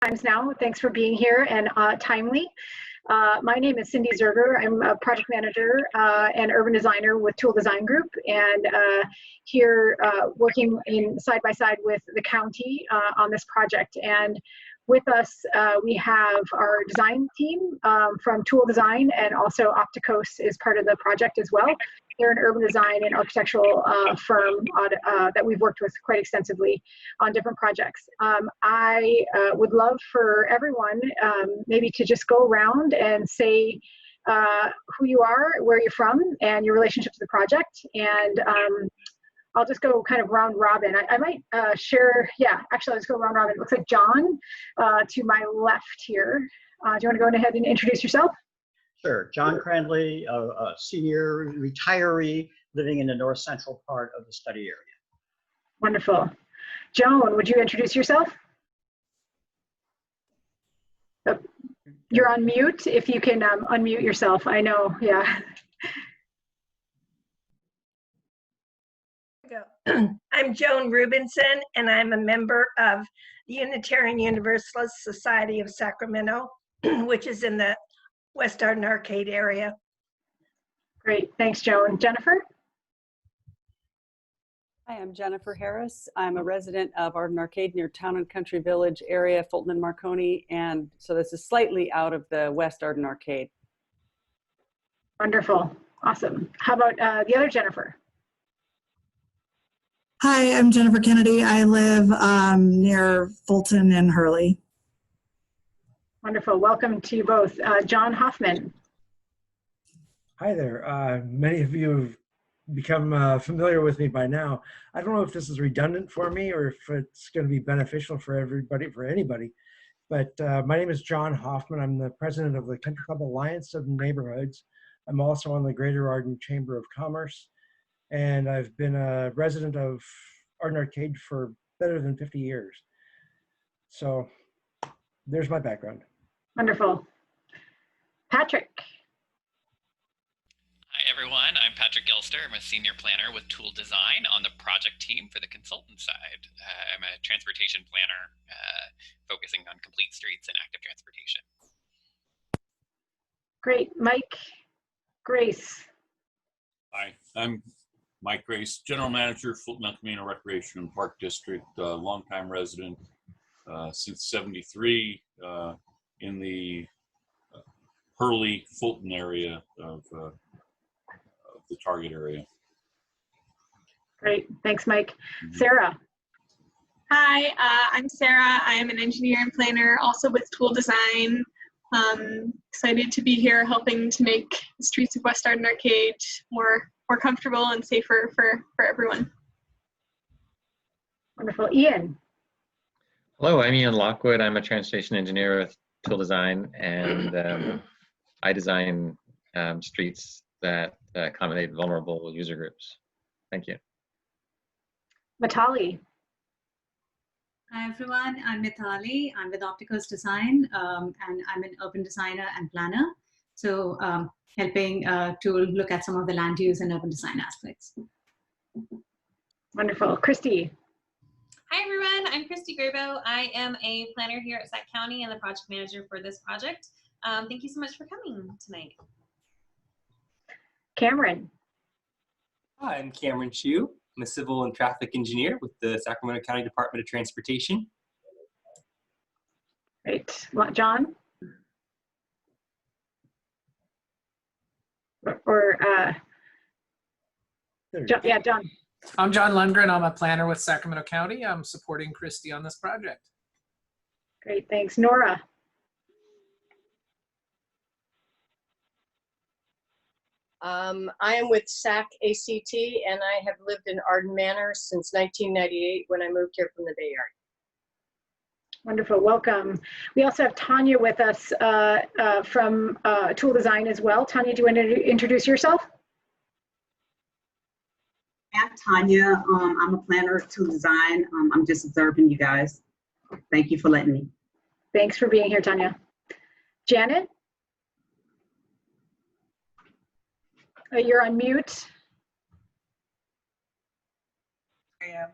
Times now. Thanks for being here and timely. My name is Cindy Zerger. I'm a project manager and urban designer with Tool Design Group, and here working side by side with the county on this project. And with us, we have our design team from Tool Design, and also Opticos is part of the project as well. They're an urban design and architectural firm that we've worked with quite extensively on different projects. I would love for everyone maybe to just go around and say who you are, where you're from, and your relationship to the project. And I'll just go kind of round robin. I might share, yeah, actually let's go round robin. It looks like John to my left here. Do you want to go ahead and introduce yourself? Sure. John Crandley, a senior retiree living in the north central part of the study area. Wonderful. Joan, would you introduce yourself? Oh, you're on mute. If you can unmute yourself, I know, yeah. I'm Joan Rubinson, and I'm a member of the Unitarian Universalist Society of Sacramento, which is in the West Arden Arcade area. Great, thanks, Joan. Jennifer? Hi, I'm Jennifer Harris. I'm a resident of Arden Arcade near Town and Country Village area, Fulton and Marconi, and so this is slightly out of the West Arden Arcade. Wonderful, awesome. How about the other Jennifer? Hi, I'm Jennifer Kennedy. I live near Fulton and Hurley. Wonderful. Welcome to you both. John Hoffman. Hi there. Many of you have become familiar with me by now. I don't know if this is redundant for me or if it's going to be beneficial for everybody, for anybody. But my name is John Hoffman. I'm the president of the Country Club Alliance of Neighborhoods. I'm also on the Greater Arden Chamber of Commerce. And I've been a resident of Arden Arcade for better than 50 years. So there's my background. Wonderful. Patrick. Hi everyone, I'm Patrick Gelster. I'm a senior planner with Tool Design on the project team for the consultant side. I'm a transportation planner focusing on complete streets and active transportation. Great. Mike Grace. Hi, I'm Mike Grace, General Manager, Fulton El Camino Recreation and Park District, longtime resident since '73 in the Hurley, Fulton area of the target area. Great, thanks, Mike. Sarah. Hi, I'm Sarah. I'm an engineer and planner, also with Tool Design. Excited to be here helping to make the streets of West Arden Arcade more comfortable and safer for everyone. Wonderful. Ian. Hello, I'm Ian Lockwood. I'm a transportation engineer with Tool Design, and I design streets that accommodate vulnerable user groups. Thank you. Matali. Hi everyone, I'm Mithali. I'm with Opticos Design, and I'm an urban designer and planner. So helping to look at some of the land use and urban design aspects. Wonderful. Christy. Hi everyone, I'm Christy Grabo. I am a planner here at Sac County and the project manager for this project. Thank you so much for coming tonight. Cameron. Hi, I'm Cameron Chu. I'm a civil and traffic engineer with the Sacramento County Department of Transportation. Great. John? Or, John, yeah, John. I'm John Lundgren. I'm a planner with Sacramento County. I'm supporting Christy on this project. Great, thanks. Nora? I am with SAC ACT, and I have lived in Arden Manor since 1998 when I moved here from the Bay Area. Wonderful, welcome. We also have Tanya with us from Tool Design as well. Tanya, do you want to introduce yourself? I'm Tanya. I'm a planner at Tool Design. I'm just observing you guys. Thank you for letting me. Thanks for being here, Tanya. Janet? You're on mute. I am.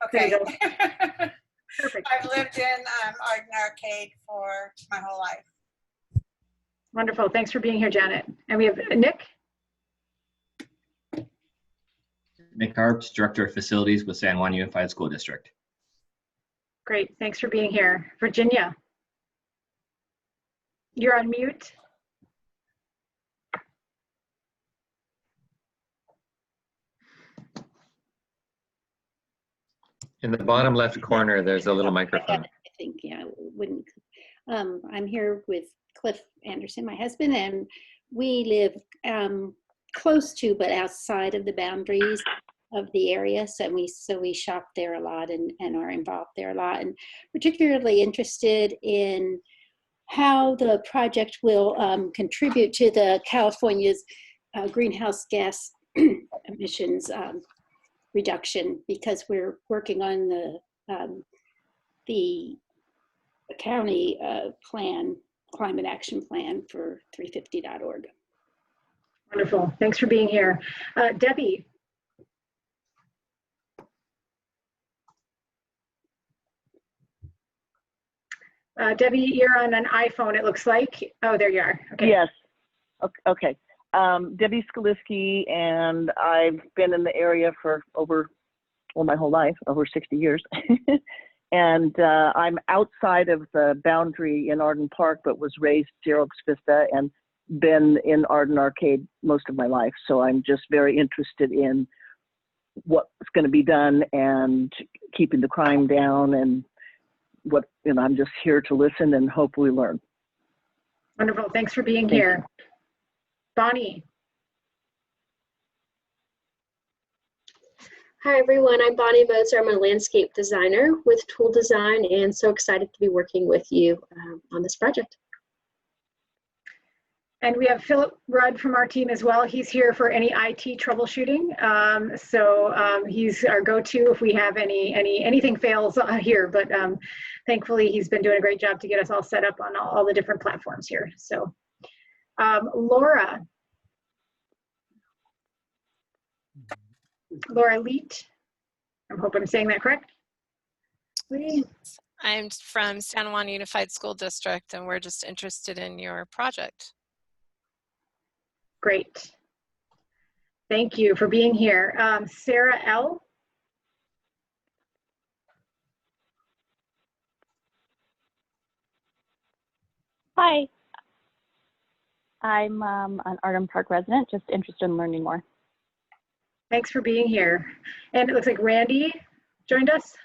Okay. Perfect. I've lived in Arden Arcade for my whole life. Wonderful. Thanks for being here, Janet. And we have Nick. Nick Harps, Director of Facilities with San Juan Unified School District. Great. Thanks for being here. Virginia. You're on mute. In the bottom left corner, there's a little microphone. I think, yeah, wouldn't. I'm here with Cliff Anderson, my husband, and we live close to, but outside of the boundaries of the area. So we shop there a lot and are involved there a lot, and particularly interested in how the project will contribute to the California's greenhouse gas emissions reduction, because we're working on the county plan, climate action plan for 350.org. Wonderful. Thanks for being here. Debbie. Debbie, you're on an iPhone, it looks like. Oh, there you are. Okay. Yes. Okay. Debbie Skaliski, and I've been in the area for my whole life, over 60 years. And I'm outside of the boundary in Arden Park, but was raised Xerox Vista and been in Arden Arcade most of my life. So I'm just very interested in what's going to be done and keeping the crime down, and I'm just here to listen and hopefully learn. Wonderful. Thanks for being here. Bonnie. Hi everyone, I'm Bonnie Moser. I'm a landscape designer with Tool Design, and so excited to be working with you on this project. And we have Philip Rudd from our team as well. He's here for any IT troubleshooting. He's our go-to if we have anything fails here. But thankfully, he's been doing a great job to get us all set up on all the different platforms here. So, Laura Leet. I hope I'm saying that correct. Please. I'm from San Juan Unified School District, and we're just interested in your project. Great. Thank you for being here. Sarah L. Hi. I'm an Arden Park resident, just interested in learning more. Thanks for being here. And it looks like Randy joined us.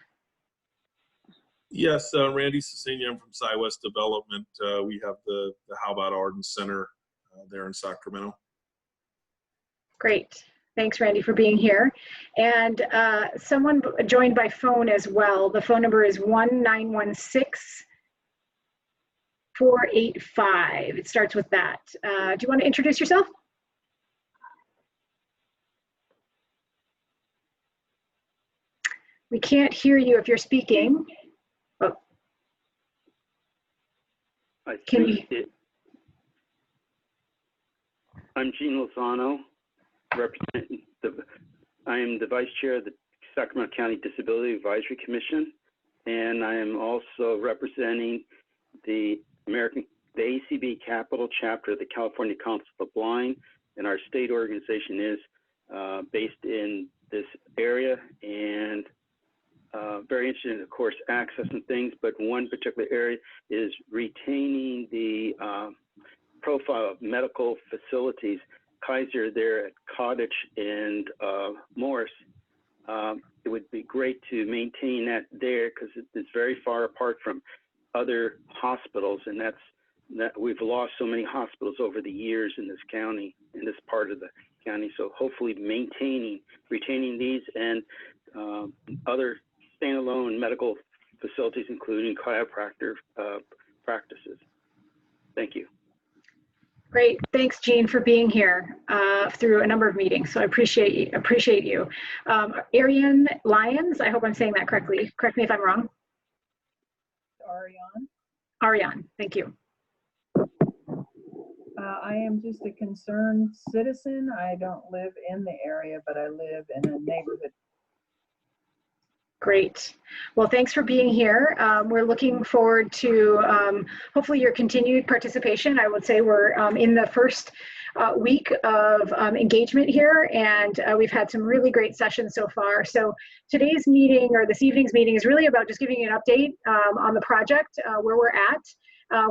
Yes, Randy Cecenia, I'm from SciWest Development. We have the How About Arden Center there in Sacramento. Great. Thanks, Randy, for being here. And someone joined by phone as well. The phone number is 1-916-485. It starts with that. Do you want to introduce yourself? We can't hear you if you're speaking. Oh. I'm Gene Lozano, I am the Vice Chair of the Sacramento County Disability Advisory Commission, and I am also representing the ACB Capital Chapter of the California Council of the Blind, and our state organization is based in this area, and very interested in, of course, access and things, but one particular area is retaining the profile of medical facilities. Kaiser there at Cottage and Morris, it would be great to maintain that there because it's very far apart from other hospitals, and that we've lost so many hospitals over the years in this county, in this part of the county. So hopefully retaining these and other standalone medical facilities, including chiropractor practices. Thank you. Great. Thanks, Jean, for being here through a number of meetings. So I appreciate you. Ariane Lyons, I hope I'm saying that correctly. Correct me if I'm wrong. Ariane, thank you. I am just a concerned citizen. I don't live in the area, but I live in a neighborhood. Great. Well, thanks for being here. We're looking forward to hopefully your continued participation. I would say we're in the first week of engagement here, and we've had some really great sessions so far. So today's meeting, or this evening's meeting, is really about just giving you an update on the project, where we're at.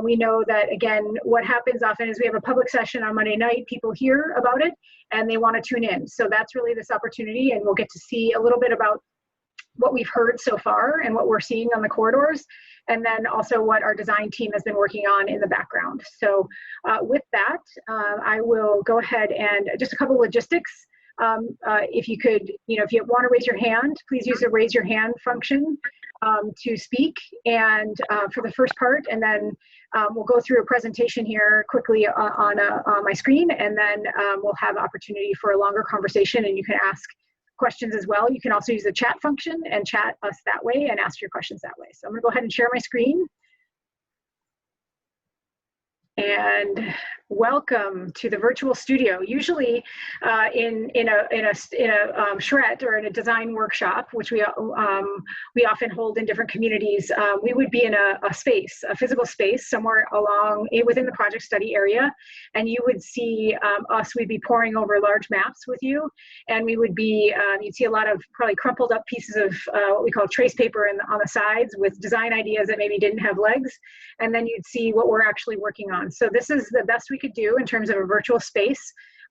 We know that, again, what happens often is we have a public session on Monday night, people hear about it, and they want to tune in. So that's really this opportunity, and we'll get to see a little bit about what we've heard so far and what we're seeing on the corridors, and then also what our design team has been working on in the background. So with that, I will go ahead and just a couple logistics. If you could, if you want to raise your hand, please use the raise your hand function to speak, and for the first part, and then we'll go through a presentation here quickly on my screen, and then we'll have opportunity for a longer conversation, and you can ask questions as well. You can also use the chat function and chat us that way and ask your questions that way. So I'm going to go ahead and share my screen. And welcome to the virtual studio. Usually in a charrette or in a design workshop, which we often hold in different communities, we would be in a space, a physical space somewhere along within the project study area, and you would see us. We'd be poring over large maps with you, and we would be you'd see a lot of probably crumpled up pieces of what we call trace paper on the sides with design ideas that maybe didn't have legs, and then you'd see what we're actually working on. So this is the best we could do in terms of a virtual space.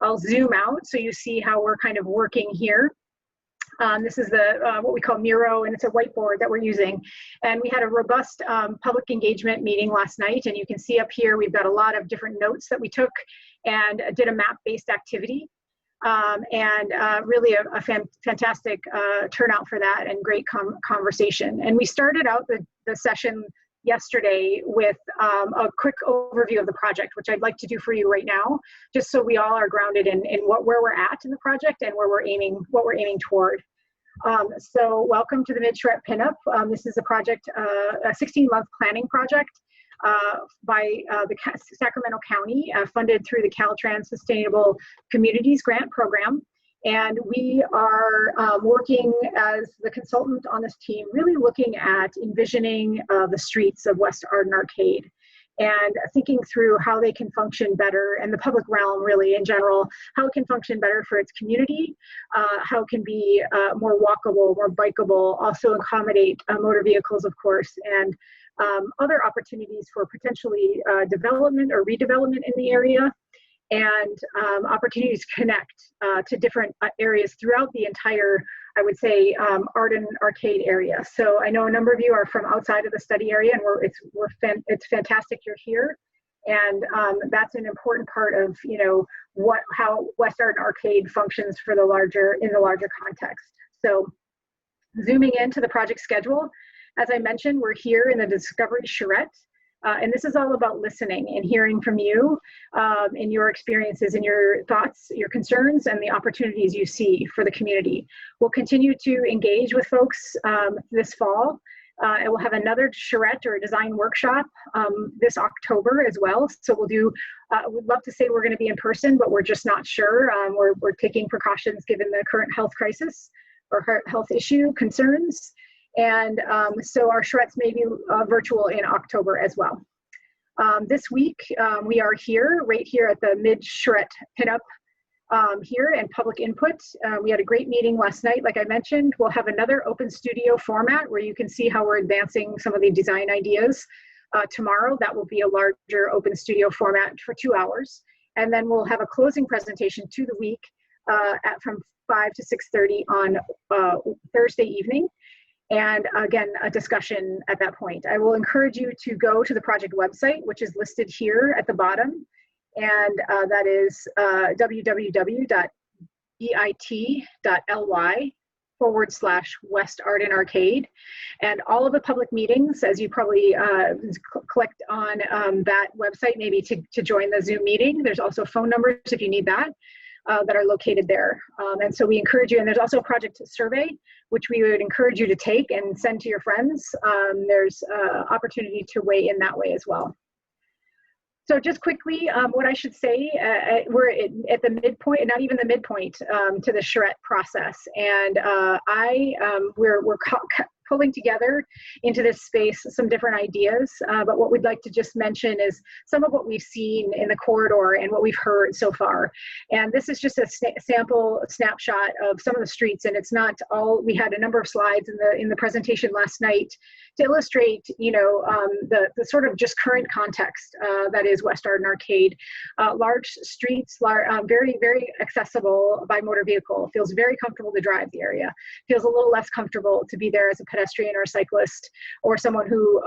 I'll zoom out so you see how we're kind of working here. This is the what we call Miro, and it's a whiteboard that we're using. And we had a robust public engagement meeting last night, and you can see up here we've got a lot of different notes that we took and did a map-based activity. Really a fantastic turnout for that, and great conversation. And we started out the session yesterday with a quick overview of the project, which I'd like to do for you right now, just so we all are grounded in where we're at in the project and where we're aiming, what we're aiming toward. So welcome to the Mid-Charrette Pinup. This is a project, a 16-month planning project by the Sacramento County, funded through the Caltrans Sustainable Communities Grant Program. And we are working as the consultant on this team, really looking at envisioning the streets of West Arden Arcade and thinking through how they can function better, and the public realm really in general, how it can function better for its community, how it can be more walkable, more bikeable, also accommodate motor vehicles, of course, and other opportunities for potentially development or redevelopment in the area, and opportunities to connect to different areas throughout the entire, I would say, Arden Arcade area. So I know a number of you are from outside of the study area, and it's fantastic you're here. And that's an important part of how West Arden Arcade functions for in the larger context. So zooming into the project schedule, as I mentioned, we're here in the Discovery Charrette. And this is all about listening and hearing from you in your experiences and your thoughts, your concerns, and the opportunities you see for the community. We'll continue to engage with folks this fall, and we'll have another charrette or a design workshop this October as well. So we'll do, we'd love to say we're going to be in person, but we're just not sure. We're taking precautions given the current health crisis or health issue concerns. And so our charrettes may be virtual in October as well. This week, we are here, right here at the Mid-Charrette Pinup here, and public input. We had a great meeting last night, like I mentioned. We'll have another open studio format where you can see how we're advancing some of the design ideas. Tomorrow, that will be a larger open studio format for 2 hours. And then we'll have a closing presentation to the week from 5 to 6:30 on Thursday evening. And again, a discussion at that point. I will encourage you to go to the project website, which is listed here at the bottom. And that is www.bit.ly/West Arden Arcade. And all of the public meetings, as you probably clicked on that website, maybe to join the Zoom meeting. There's also phone numbers if you need that. That are located there. And so we encourage you, and there's also a project survey, which we would encourage you to take and send to your friends. There's opportunity to weigh in that way as well. So just quickly, what I should say, we're at the midpoint, not even the midpoint, to the Charrette process, and we're pulling together into this space some different ideas. But what we'd like to just mention is some of what we've seen in the corridor and what we've heard so far. And this is just a sample snapshot of some of the streets, and it's not all. We had a number of slides in the presentation last night to illustrate, the sort of just current context that is West Arden Arcade. Large streets, very, very accessible by motor vehicle. Feels very comfortable to drive the area. Feels a little less comfortable to be there as a pedestrian or a cyclist or someone who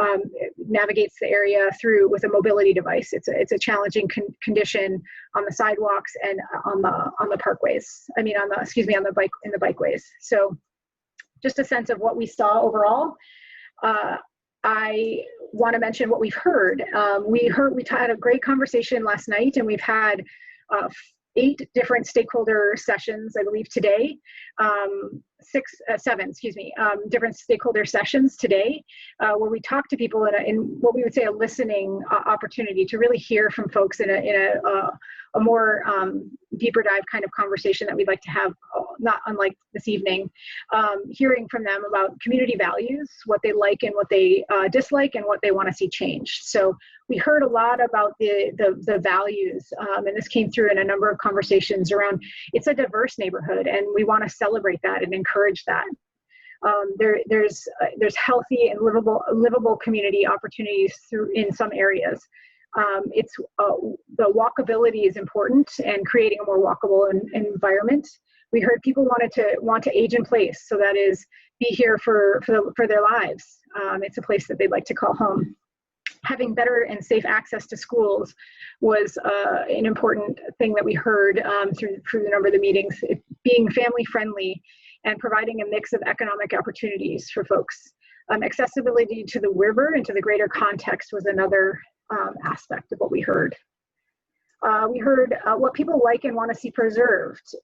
navigates the area with a mobility device. It's a challenging condition on the sidewalks and on the parkways. I mean, on the bikeways. So just a sense of what we saw overall. I want to mention what we've heard. We had a great conversation last night, and we've had 8 different stakeholder sessions, I believe, today. 7 different stakeholder sessions today, where we talk to people in what we would say a listening opportunity to really hear from folks in a more deeper dive kind of conversation that we'd like to have, not unlike this evening, hearing from them about community values, what they like and what they dislike, and what they want to see changed. So we heard a lot about the values, and this came through in a number of conversations around, it's a diverse neighborhood, and we want to celebrate that and encourage that. There's healthy and livable community opportunities in some areas. The walkability is important, and creating a more walkable environment. We heard people want to age in place, so that is be here for their lives. It's a place that they'd like to call home. Having better and safe access to schools was an important thing that we heard through the number of the meetings. Being family friendly and providing a mix of economic opportunities for folks. Accessibility to the river and to the greater context was another aspect of what we heard. We heard what people like and want to see preserved.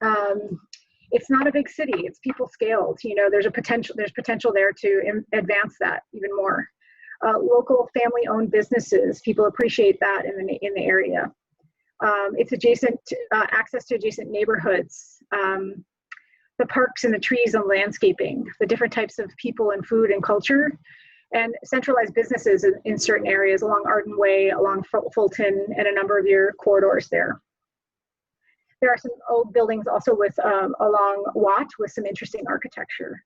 It's not a big city, it's people scaled. There's potential there to advance that even more. Local family-owned businesses, people appreciate that in the area. It's adjacent access to adjacent neighborhoods. The parks and the trees and landscaping, the different types of people and food and culture, and centralized businesses in certain areas along Arden Way, along Fulton, and a number of your corridors there. There are some old buildings also along Watt with some interesting architecture.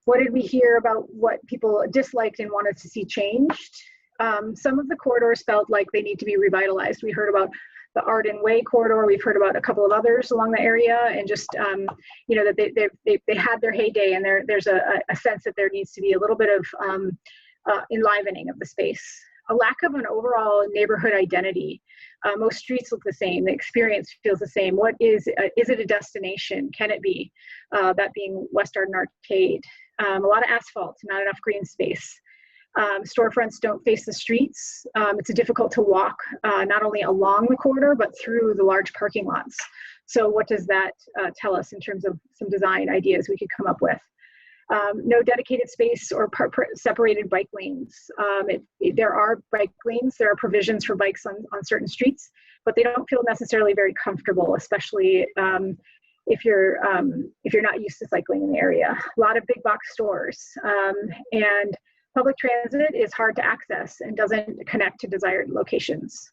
What did we hear about what people disliked and wanted to see changed? Some of the corridors felt like they need to be revitalized. We heard about the Arden Way corridor. We've heard about a couple of others along the area, and just that they had their heyday, and there's a sense that there needs to be a little bit of enlivening of the space. A lack of an overall neighborhood identity. Most streets look the same. The experience feels the same. What is it a destination? Can it be? That being West Arden Arcade. A lot of asphalt, not enough green space. Storefronts don't face the streets. It's difficult to walk not only along the corridor, but through the large parking lots. So what does that tell us in terms of some design ideas we could come up with? No dedicated space or separated bike lanes. There are bike lanes, there are provisions for bikes on certain streets, but they don't feel necessarily very comfortable, especially if you're not used to cycling in the area. A lot of big box stores, and public transit is hard to access and doesn't connect to desired locations.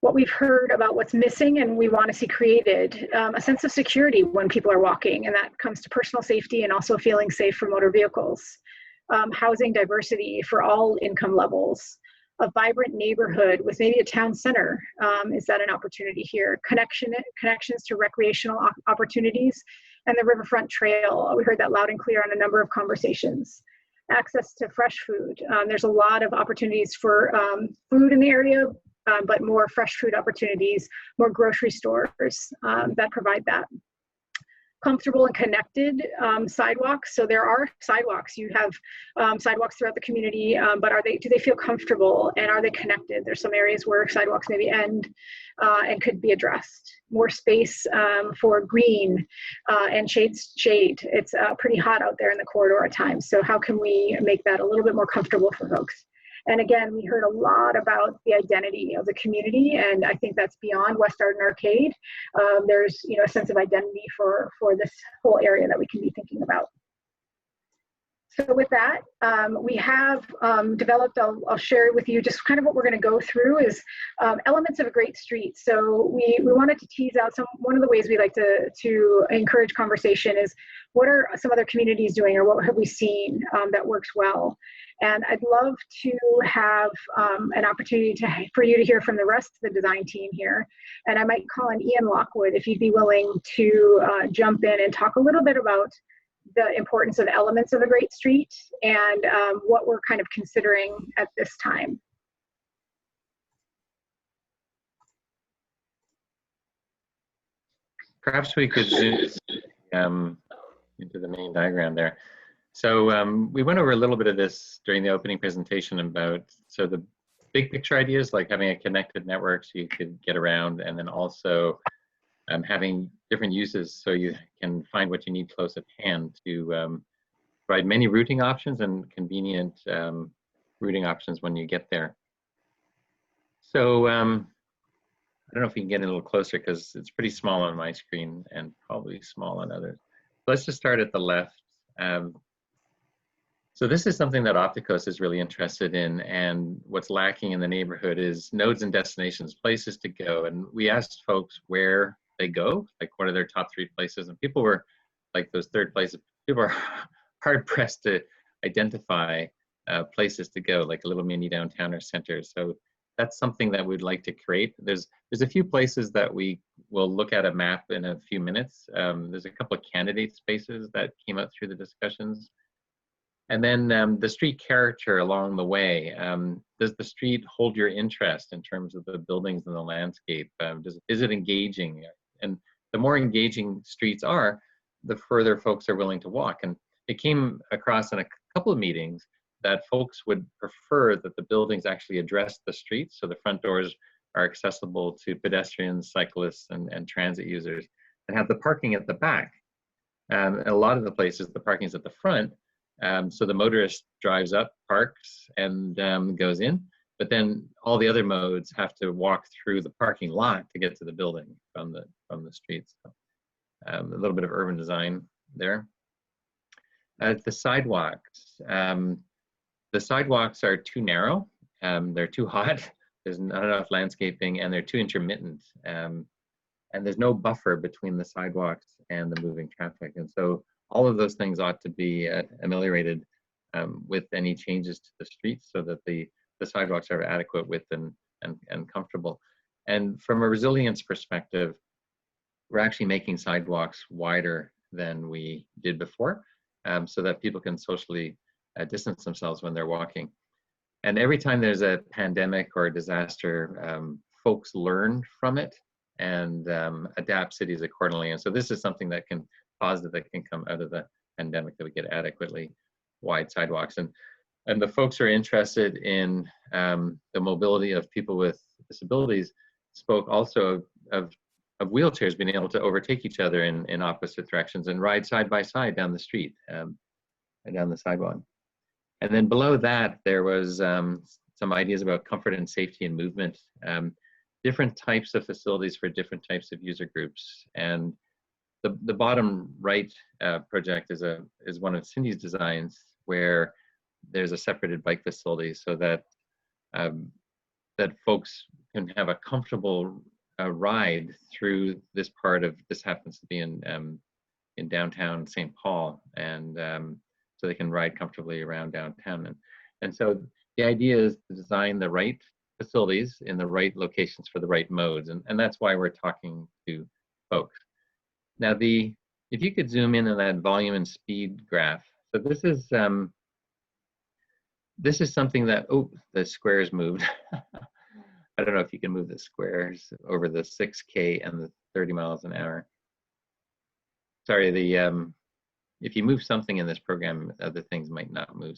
What we've heard about what's missing and we want to see created, a sense of security when people are walking, and that comes to personal safety and also feeling safe for motor vehicles. Housing diversity for all income levels. A vibrant neighborhood with maybe a town center. Is that an opportunity here? Connections to recreational opportunities and the riverfront trail. We heard that loud and clear on a number of conversations. Access to fresh food. There's a lot of opportunities for food in the area, but more fresh food opportunities, more grocery stores that provide that. Comfortable and connected sidewalks. So there are sidewalks. You have sidewalks throughout the community, but do they feel comfortable, and are they connected? There's some areas where sidewalks maybe end and could be addressed. More space for green and shade. It's pretty hot out there in the corridor at times. So how can we make that a little bit more comfortable for folks? And again, we heard a lot about the identity of the community, and I think that's beyond West Arden Arcade. There's a sense of identity for this whole area that we can be thinking about. So with that, we have developed, I'll share with you just kind of what we're going to go through is elements of a great street. So we wanted to tease out one of the ways we like to encourage conversation is what are some other communities doing, or what have we seen that works well. And I'd love to have an opportunity for you to hear from the rest of the design team here. And I might call in Ian Lockwood if you'd be willing to jump in and talk a little bit about the importance of elements of a great street and what we're kind of considering at this time. Perhaps we could zoom into the main diagram there. So we went over a little bit of this during the opening presentation about, so the big picture ideas like having a connected network so you could get around, and then also having different uses so you can find what you need close at hand to provide many routing options and convenient routing options when you get there. So I don't know if you can get a little closer because it's pretty small on my screen and probably small on others. Let's just start at the left. So this is something that Opticos is really interested in, and what's lacking in the neighborhood is nodes and destinations, places to go. And we asked folks where they go, like what are their top 3 places, and people were like those third places, people are hard pressed to identify places to go, like a little mini downtown or center. So that's something that we'd like to create. There's a few places that we will look at a map in a few minutes. There's a couple of candidate spaces that came out through the discussions. And then the street character along the way. Does the street hold your interest in terms of the buildings and the landscape? Is it engaging? And the more engaging streets are, the further folks are willing to walk. And it came across in a couple of meetings that folks would prefer that the buildings actually address the streets, so the front doors are accessible to pedestrians, cyclists, and transit users, and have the parking at the back. A lot of the places, the parking is at the front, so the motorist drives up, parks, and goes in, but then all the other modes have to walk through the parking lot to get to the building from the streets. So, a little bit of urban design there. The sidewalks. The sidewalks are too narrow, they're too hot, there's not enough landscaping, and they're too intermittent. And there's no buffer between the sidewalks and the moving traffic. And so all of those things ought to be ameliorated with any changes to the streets so that the sidewalks are adequate width and comfortable. And from a resilience perspective, we're actually making sidewalks wider than we did before so that people can socially distance themselves when they're walking. And every time there's a pandemic or a disaster, folks learn from it and adapt cities accordingly. And so this is something that can positive that can come out of the pandemic, that we get adequately wide sidewalks. And the folks who are interested in the mobility of people with disabilities spoke also of wheelchairs being able to overtake each other in opposite directions and ride side by side down the street and down the sidewalk. And then below that, there was some ideas about comfort and safety and movement, different types of facilities for different types of user groups. And the bottom right project is one of Cindy's designs where there's a separated bike facility so that that folks can have a comfortable ride through this part of, this happens to be in downtown St. Paul, and so they can ride comfortably around downtown. And so the idea is to design the right facilities in the right locations for the right modes, and that's why we're talking to folks. Now, if you could zoom in on that volume and speed graph. So this is something that, oh, the squares moved. I don't know if you can move the squares over the 6K and the 30 miles an hour. Sorry, if you move something in this program, other things might not move.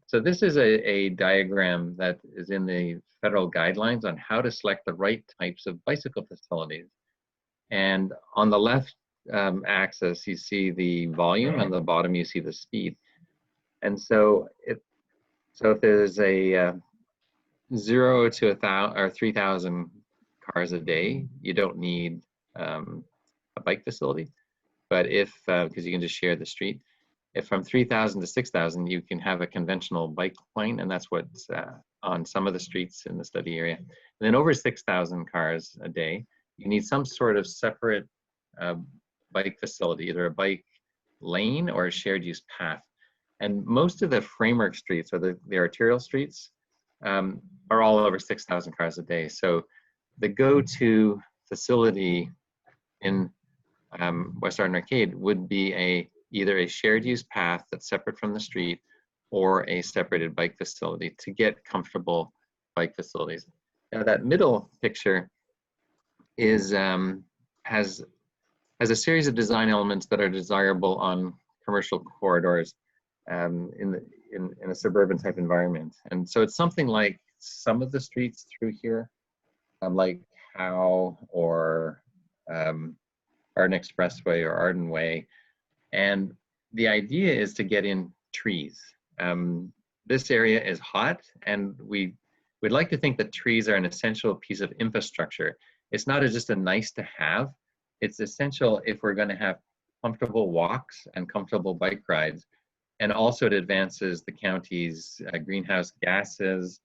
So this is a diagram that is in the federal guidelines on how to select the right types of bicycle facilities. And on the left axis, you see the volume, and on the bottom, you see the speed. And so So if there's a 0 to 1,000 or 3,000 cars a day, you don't need a bike facility. But if, because you can just share the street, if from 3,000 to 6,000, you can have a conventional bike lane, and that's what's on some of the streets in the study area. And then over 6,000 cars a day, you need some sort of separate bike facility, either a bike lane or a shared use path. And most of the framework streets, or the arterial streets, are all over 6,000 cars a day. So the go-to facility in West Arden Arcade would be either a shared use path that's separate from the street or a separated bike facility to get comfortable bike facilities. Now that middle picture is has a series of design elements that are desirable on commercial corridors in a suburban type environment. And so it's something like some of the streets through here, like Howe or Arden Expressway or Arden Way. And the idea is to get in trees. This area is hot, and we'd like to think that trees are an essential piece of infrastructure. It's not just a nice to have, it's essential if we're going to have comfortable walks and comfortable bike rides. And also it advances the county's greenhouse gases.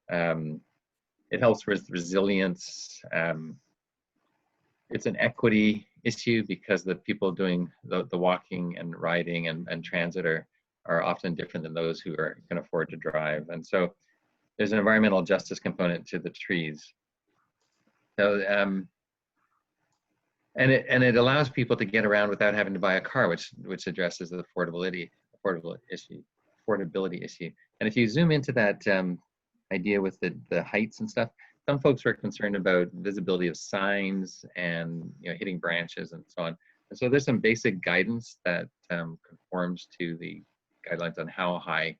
It helps with resilience. It's an equity issue because the people doing the walking and riding and transit are often different than those who can afford to drive. And so there's an environmental justice component to the trees. So, and it allows people to get around without having to buy a car, which addresses the affordability issue. And if you zoom into that idea with the heights and stuff, some folks are concerned about visibility of signs and hitting branches and so on. And so there's some basic guidance that conforms to the guidelines on how high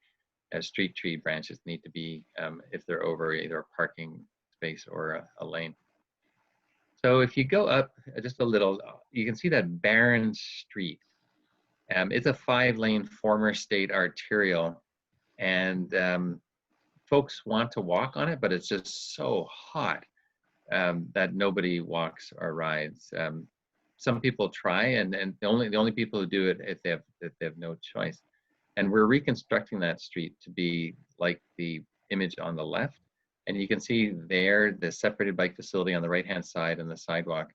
street tree branches need to be if they're over either a parking space or a lane. So if you go up just a little, you can see that barren street. It's a 5-lane former state arterial, and folks want to walk on it, but it's just so hot that nobody walks or rides. Some people try, and the only people who do it if they have no choice. And we're reconstructing that street to be like the image on the left. And you can see there the separated bike facility on the right-hand side and the sidewalk.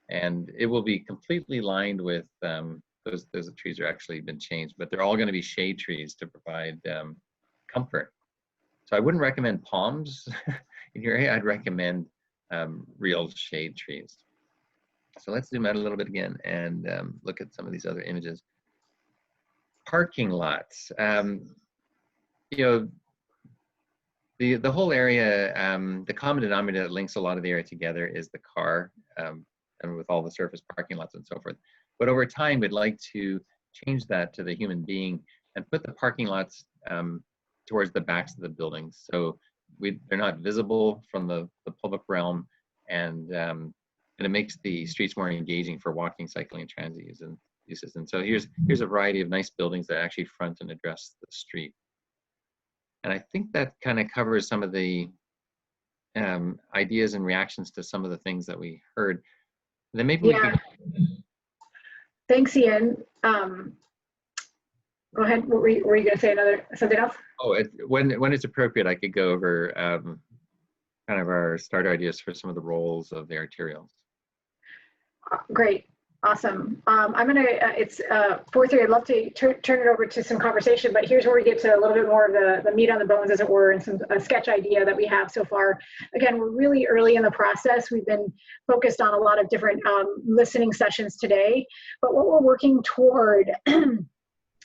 And it will be completely lined with, those trees are actually been changed, but they're all going to be shade trees to provide comfort. So I wouldn't recommend palms in your area. I'd recommend real shade trees. So let's zoom out a little bit again and look at some of these other images. Parking lots. The whole area, the common denominator that links a lot of the area together is the car, and with all the surface parking lots and so forth. But over time, we'd like to change that to the human being and put the parking lots towards the backs of the buildings. So they're not visible from the public realm, and it makes the streets more engaging for walking, cycling, and transit uses. And so here's a variety of nice buildings that actually front and address the street. And I think that kind of covers some of the ideas and reactions to some of the things that we heard. And then maybe we can... Thanks, Ian. Go ahead. Were you going to say something else? Oh, when it's appropriate, I could go over kind of our start ideas for some of the roles of the arterials. Great. Awesome. I'm going to, it's 4:30. I'd love to turn it over to some conversation, but here's where we get to a little bit more of the meat on the bones, as it were, and some sketch idea that we have so far. Again, we're really early in the process. We've been focused on a lot of different listening sessions today, but what we're working toward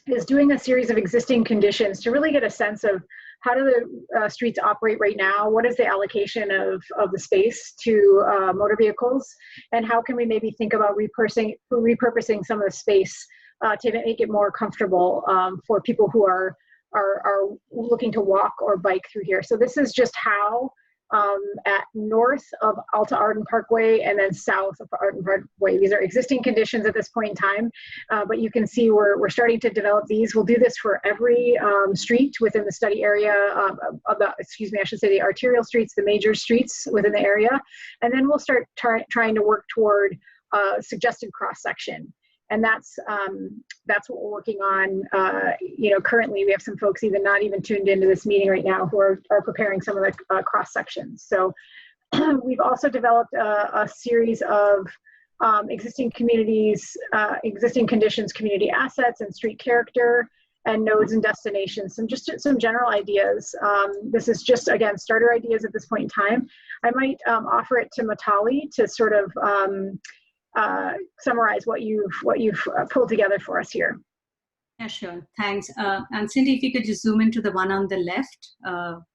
is doing a series of existing conditions to really get a sense of how do the streets operate right now? What is the allocation of the space to motor vehicles? And how can we maybe think about repurposing some of the space to make it more comfortable for people who are looking to walk or bike through here? So this is just how at north of Alta Arden Parkway and then south of Arden Parkway. These are existing conditions at this point in time, but you can see we're starting to develop these. We'll do this for every street within the study area I should say the arterial streets, the major streets within the area. And then we'll start trying to work toward suggested cross-section. And that's what we're working on. Currently we have some folks not even tuned into this meeting right now who are preparing some of the cross sections. So we've also developed a series of existing communities, existing conditions, community assets, and street character, and nodes and destinations. Some general ideas. This is just, again, starter ideas at this point in time. I might offer it to Matali to sort of summarize what you've pulled together for us here. Yeah, sure. Thanks. And Cindy, if you could just zoom into the one on the left.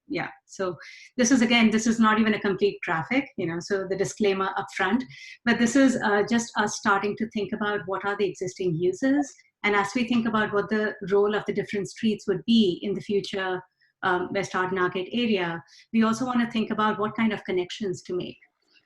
Yeah. So this is not even a complete graphic, so the disclaimer up front, but this is just us starting to think about what are the existing uses. And as we think about what the role of the different streets would be in the future West Arden Arcade area, we also want to think about what kind of connections to make.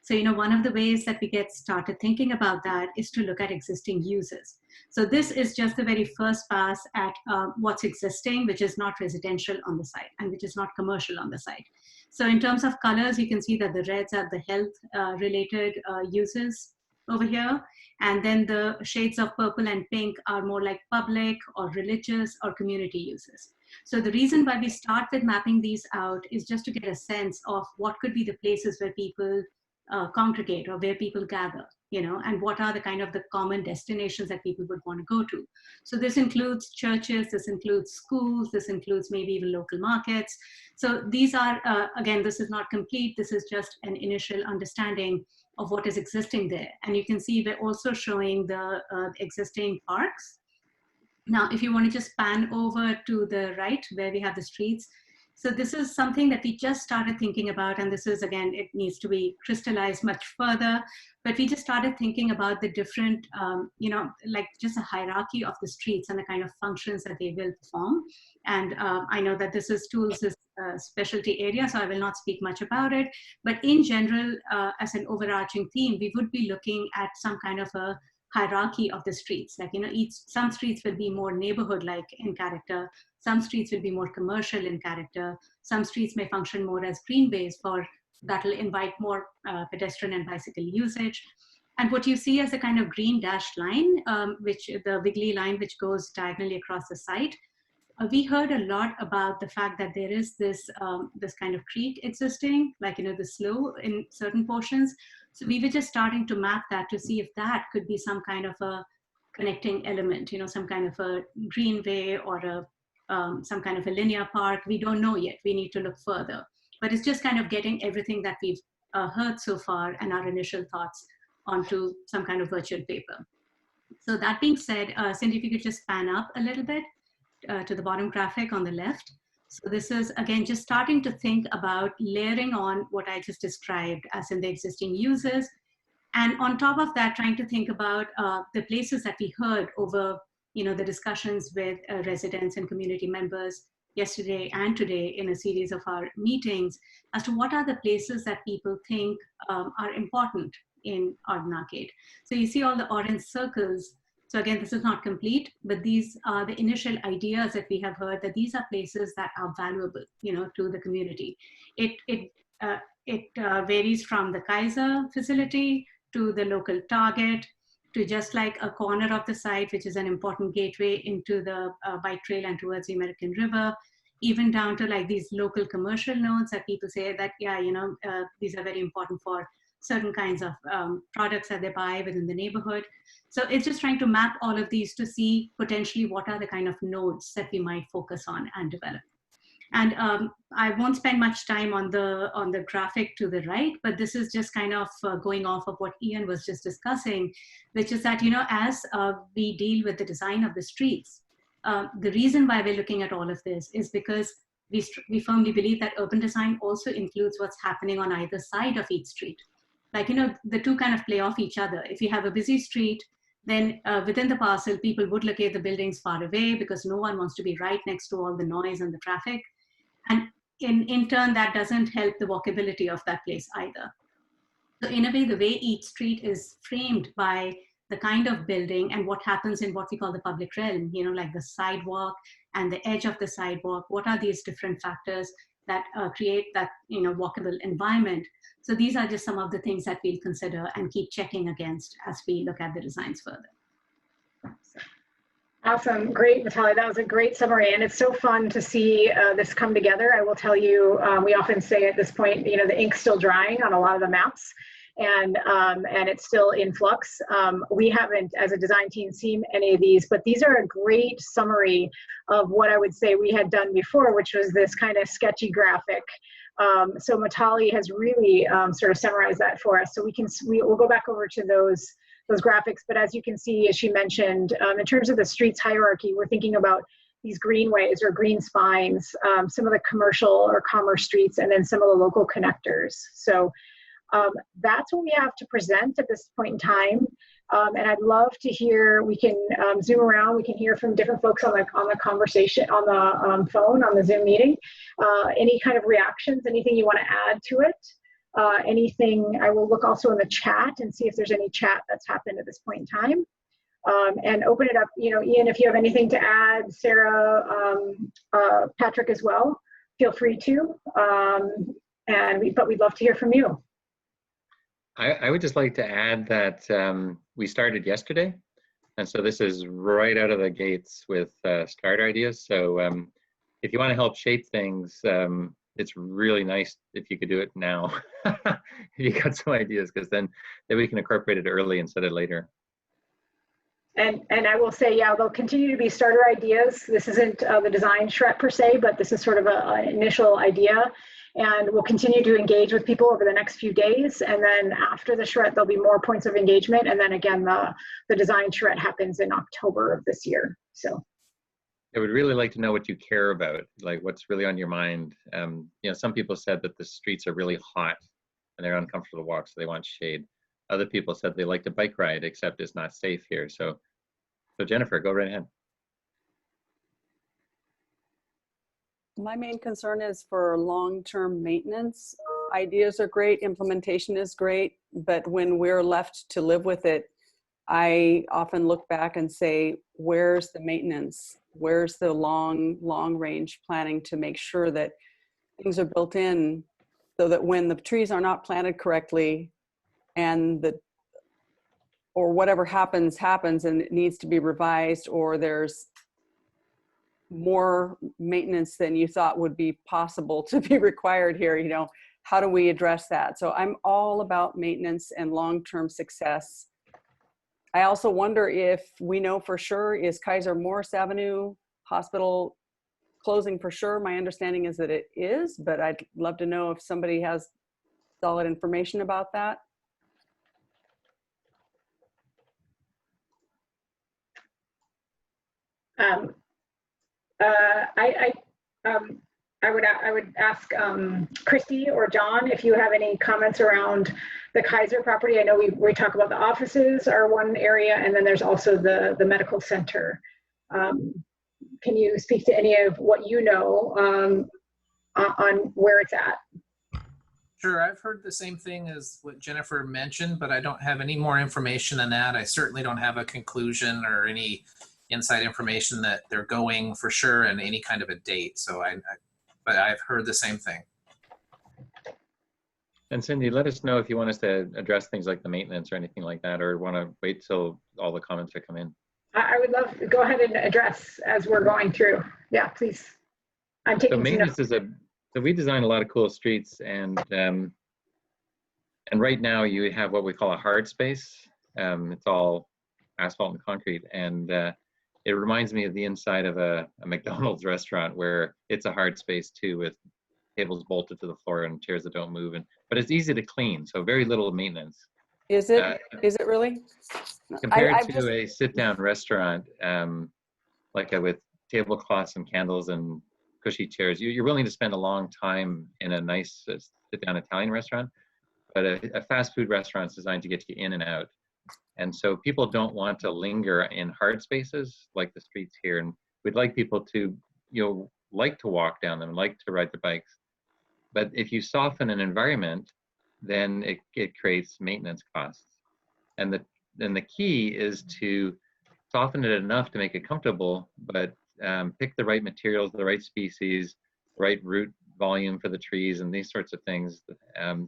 So, one of the ways that we get started thinking about that is to look at existing uses. So this is just the very first pass at what's existing, which is not residential on the site and which is not commercial on the site. So in terms of colors, you can see that the reds are the health related uses over here. And then the shades of purple and pink are more like public or religious or community uses. So the reason why we start with mapping these out is just to get a sense of what could be the places where people congregate or where people gather, and what are the kind of the common destinations that people would want to go to. So this includes churches, this includes schools, this includes maybe even local markets. So these are, again, this is not complete. This is just an initial understanding of what is existing there. And you can see we're also showing the existing parks. Now, if you want to just pan over to the right where we have the streets, so this is something that we just started thinking about, and this is, again, it needs to be crystallized much further, but we just started thinking about the different, like just a hierarchy of the streets and the kind of functions that they will perform. And I know that this is Tools' specialty area, so I will not speak much about it, but in general, as an overarching theme, we would be looking at some kind of a hierarchy of the streets. Like, some streets will be more neighborhood-like in character, some streets will be more commercial in character, some streets may function more as greenways that will invite more pedestrian and bicycle usage. And what you see as a kind of green dashed line, the wiggly line which goes diagonally across the site, we heard a lot about the fact that there is this kind of creek existing, like, the slough in certain portions. So we were just starting to map that to see if that could be some kind of a connecting element, some kind of a greenway or some kind of a linear park. We don't know yet. We need to look further. But it's just kind of getting everything that we've heard so far and our initial thoughts onto some kind of virtual paper. So that being said, Cindy, if you could just pan up a little bit to the bottom graphic on the left. So this is, again, just starting to think about layering on what I just described as in the existing uses. And on top of that, trying to think about the places that we heard over, the discussions with residents and community members yesterday and today in a series of our meetings as to what are the places that people think are important in Arden Arcade. So you see all the orange circles. So again, this is not complete, but these are the initial ideas that we have heard, that these are places that are valuable, to the community. It varies from the Kaiser facility to the local Target, to just like a corner of the site, which is an important gateway into the bike trail and towards the American River, even down to like these local commercial nodes that people say that, yeah, these are very important for certain kinds of products that they buy within the neighborhood. So it's just trying to map all of these to see potentially what are the kind of nodes that we might focus on and develop. And I won't spend much time on the graphic to the right, but this is just kind of going off of what Ian was just discussing, which is that, as we deal with the design of the streets, the reason why we're looking at all of this is because we firmly believe that urban design also includes what's happening on either side of each street. Like, the two kind of play off each other. If you have a busy street, then within the parcel, people would locate the buildings far away because no one wants to be right next to all the noise and the traffic. And in turn, that doesn't help the walkability of that place either. So in a way, the way each street is framed by the kind of building and what happens in what we call the public realm, like the sidewalk and the edge of the sidewalk, what are these different factors that create that, walkable environment? So these are just some of the things that we'll consider and keep checking against as we look at the designs further. Awesome. Great, Natalia. That was a great summary. And it's so fun to see this come together. I will tell you, we often say at this point, the ink's still drying on a lot of the maps, and it's still in flux. We haven't, as a design team, seen any of these, but these are a great summary of what I would say we had done before, which was this kind of sketchy graphic. So Matali has really sort of summarized that for us. So we'll go back over to those graphics, but as you can see, as she mentioned, in terms of the streets hierarchy, we're thinking about these greenways or green spines, some of the commercial or commerce streets, and then some of the local connectors. So that's what we have to present at this point in time. And I'd love to hear, we can zoom around, we can hear from different folks on the conversation, on the phone, on the Zoom meeting, any kind of reactions, anything you want to add to it. Anything, I will look also in the chat and see if there's any chat that's happened at this point in time, and open it up. Ian, if you have anything to add, Sarah, Patrick as well, feel free to. But we'd love to hear from you. I would just like to add that we started yesterday, and so this is right out of the gates with start ideas. So if you want to help shape things, it's really nice if you could do it now. If you got some ideas, because then we can incorporate it early instead of later. And I will say, yeah, there'll continue to be starter ideas. This isn't the design charrette per se, but this is sort of an initial idea. And we'll continue to engage with people over the next few days. And then after the charrette, there'll be more points of engagement. And then again, the design charrette happens in October of this year. So I would really like to know what you care about, like what's really on your mind. Some people said that the streets are really hot and they're uncomfortable to walk, so they want shade. Other people said they like to bike ride, except it's not safe here. So Jennifer, go right ahead. My main concern is for long-term maintenance. Ideas are great, implementation is great, but when we're left to live with it, I often look back and say, where's the maintenance? Where's the long range planning to make sure that things are built in so that when the trees are not planted correctly and or whatever happens and it needs to be revised, or there's more maintenance than you thought would be possible to be required here, how do we address that? So I'm all about maintenance and long-term success. I also wonder if we know for sure, is Kaiser Morris Avenue Hospital closing for sure? My understanding is that it is, but I'd love to know if somebody has solid information about that. I would ask Christy or John if you have any comments around the Kaiser property. I know we talk about the offices are one area, and then there's also the medical center. Can you speak to any of what you know on where it's at? Sure, I've heard the same thing as what Jennifer mentioned, but I don't have any more information than that. I certainly don't have a conclusion or any inside information that they're going for sure and any kind of a date. So but I've heard the same thing. And Cindy, let us know if you want us to address things like the maintenance or anything like that, or want to wait till all the comments are come in. I would love to go ahead and address as we're going through. Yeah, please. I'm taking so maintenance is so we design a lot of cool streets, and right now you have what we call a hard space. It's all asphalt and concrete, and it reminds me of the inside of a McDonald's restaurant, where it's a hard space too, with tables bolted to the floor and chairs that don't move. But it's easy to clean, so very little maintenance. Is it? Is it really? Compared to a sit-down restaurant, with tablecloths and candles and cushy chairs, you're willing to spend a long time in a nice sit-down Italian restaurant. But a fast food restaurant is designed to get you in and out. And so people don't want to linger in hard spaces like the streets here. And we'd like people to, like to walk down them, like to ride their bikes. But if you soften an environment, then it creates maintenance costs. And the key is to soften it enough to make it comfortable, but pick the right materials, the right species, the right root volume for the trees, and these sorts of things,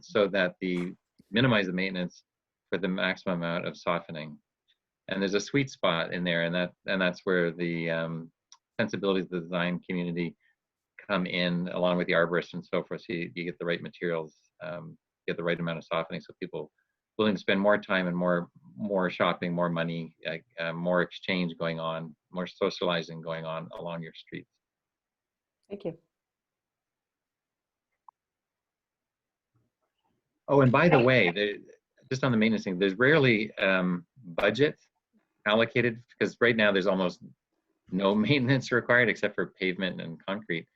so that minimize the maintenance for the maximum amount of softening. And there's a sweet spot in there, and that's where the sensibilities of the design community come in, along with the arborists and so forth. So you get the right materials, get the right amount of softening, so people willing to spend more time and more shopping, more money, more exchange going on, more socializing going on along your streets. Thank you. Oh, and by the way, just on the maintenance thing, there's rarely budget allocated, because right now there's almost no maintenance required except for pavement and concrete.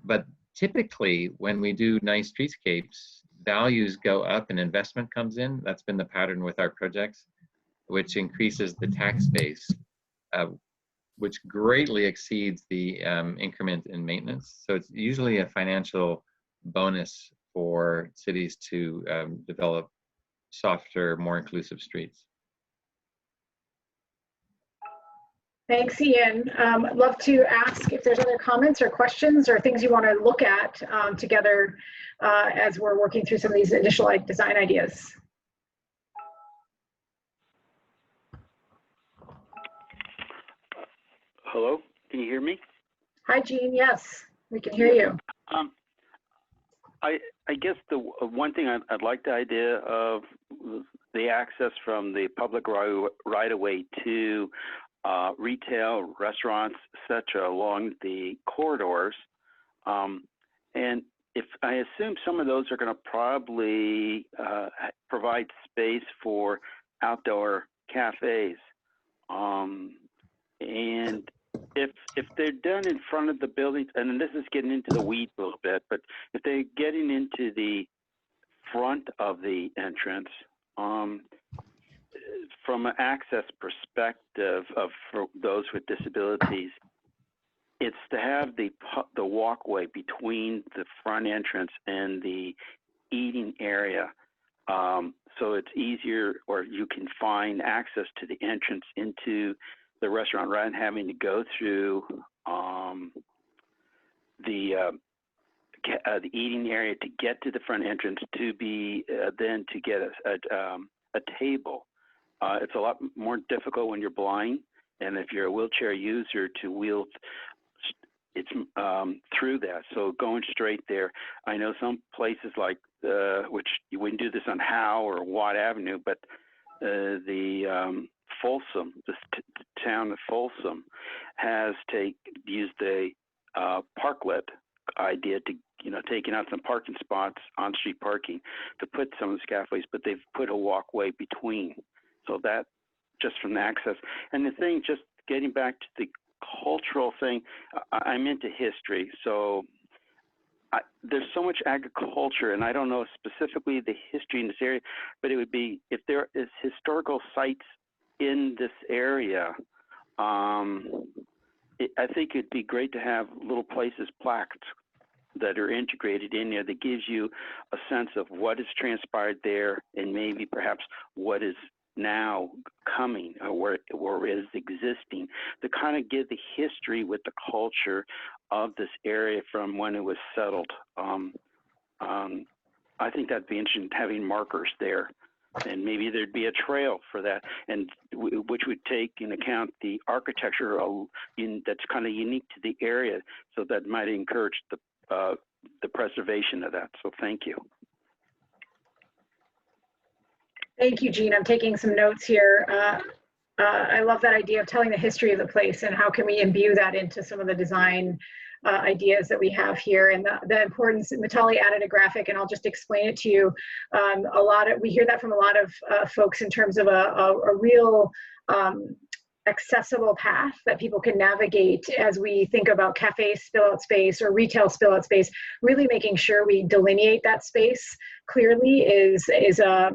But typically when we do nice streetscapes, values go up and investment comes in. That's been the pattern with our projects, which increases the tax base, which greatly exceeds the increment in maintenance. So it's usually a financial bonus for cities to develop softer, more inclusive streets. Thanks, Ian. I'd love to ask if there's other comments or questions or things you want to look at together as we're working through some of these initial design ideas. Hello, can you hear me? Hi, Jean. Yes, we can hear you. I guess the one thing I'd like the idea of the access from the public right-of-way to retail, restaurants, etc., along the corridors. And if I assume some of those are going to probably provide space for outdoor cafes. And if they're done in front of the building, and this is getting into the weeds a little bit, but if they're getting into the front of the entrance, from an access perspective for those with disabilities, it's to have the walkway between the front entrance and the eating area, so it's easier, or you can find access to the entrance into the restaurant rather than having to go through the eating area to get to the front entrance to be then to get a table. It's a lot more difficult when you're blind, and if you're a wheelchair user to wheel it's through that. So going straight there, I know some places like which you wouldn't do this on Howe or Watt Avenue, but the Folsom, the town of Folsom, has used the parklet idea to, taking out some parking spots, on-street parking, to put some of the scaffolds, but they've put a walkway between. So that, just from the access. And the thing, just getting back to the cultural thing, I'm into history, so there's so much agriculture, and I don't know specifically the history in this area, but it would be, if there is historical sites in this area, I think it'd be great to have little places, plaques that are integrated in there that gives you a sense of what has transpired there, and maybe perhaps what is now coming, or is existing, to kind of give the history with the culture of this area from when it was settled. I think that'd be interesting, having markers there, and maybe there'd be a trail for that, and which would take into account the architecture that's kind of unique to the area, so that might encourage the preservation of that. So thank you. Thank you, Jean. I'm taking some notes here. I love that idea of telling the history of the place, and how can we imbue that into some of the design ideas that we have here, and the importance. Mitali added a graphic, and I'll just explain it to you. We hear that from a lot of folks in terms of a real accessible path that people can navigate as we think about cafe spill-out space or retail spill-out space. Really making sure we delineate that space clearly is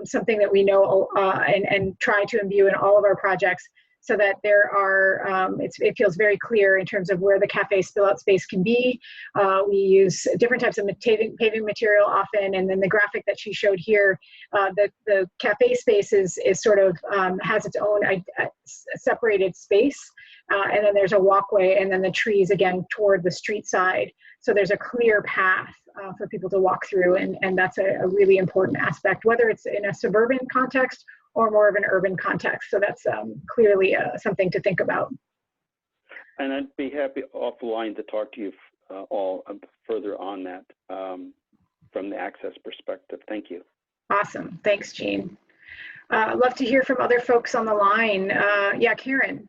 something that we know and try to imbue in all of our projects, so that there are, it feels very clear in terms of where the cafe spill out space can be. We use different types of paving material often, and then the graphic that she showed here, the cafe space is sort of has its own separated space, and then there's a walkway, and then the trees again toward the street side. So there's a clear path for people to walk through, and that's a really important aspect, whether it's in a suburban context or more of an urban context. So that's clearly something to think about. And I'd be happy offline to talk to you all further on that from the access perspective. Thank you. Awesome. Thanks, Jean. I'd love to hear from other folks on the line. Yeah, Karen.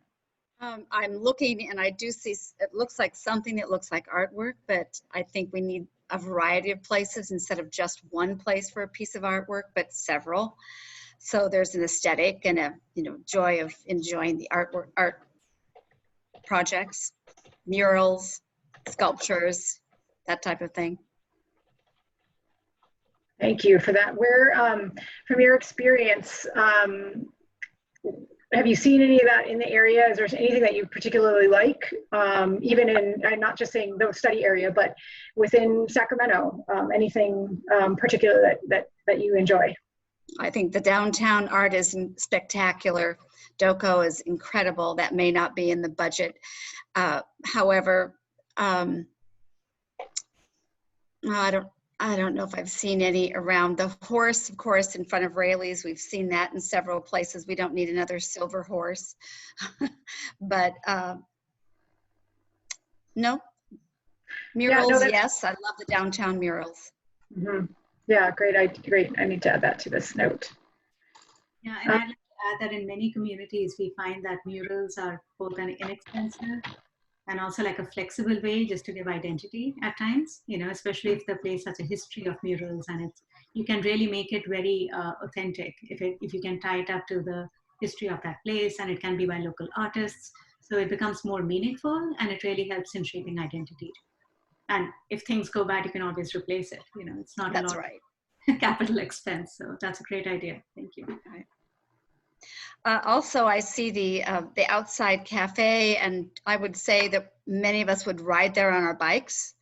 I'm looking and I do see, it looks like something that looks like artwork, but I think we need a variety of places instead of just one place for a piece of artwork, but several. So there's an aesthetic and a joy of enjoying the art projects, murals, sculptures, that type of thing. Thank you for that. Where, from your experience, have you seen any of that in the area? Is there anything that you particularly like, even in, I'm not just saying the study area, but within Sacramento, anything particular that you enjoy? I think the downtown art is spectacular. Doco is incredible. That may not be in the budget. However, I don't know if I've seen any around. The horse, of course, in front of Rayleigh's, we've seen that in several places. We don't need another silver horse. But no, murals, yes, I love the downtown murals. Mm-hmm. Yeah, great. I need to add that to this note. Yeah, and I'd like to add that in many communities, we find that murals are both an inexpensive and also like a flexible way just to give identity at times, especially if the place has a history of murals, and you can really make it very authentic if you can tie it up to the history of that place, and it can be by local artists. So it becomes more meaningful, and it really helps in shaping identity. And if things go bad, you can always replace it. It's not a lot of capital expense. So that's a great idea. Thank you. Right. Also, I see the outside cafe, and I would say that many of us would ride there on our bikes.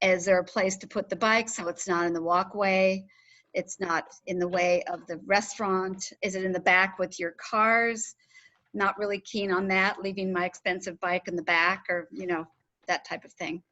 Is there a place to put the bike so it's not in the walkway? It's not in the way of the restaurant? Is it in the back with your cars? Not really keen on that, leaving my expensive bike in the back, or that type of thing.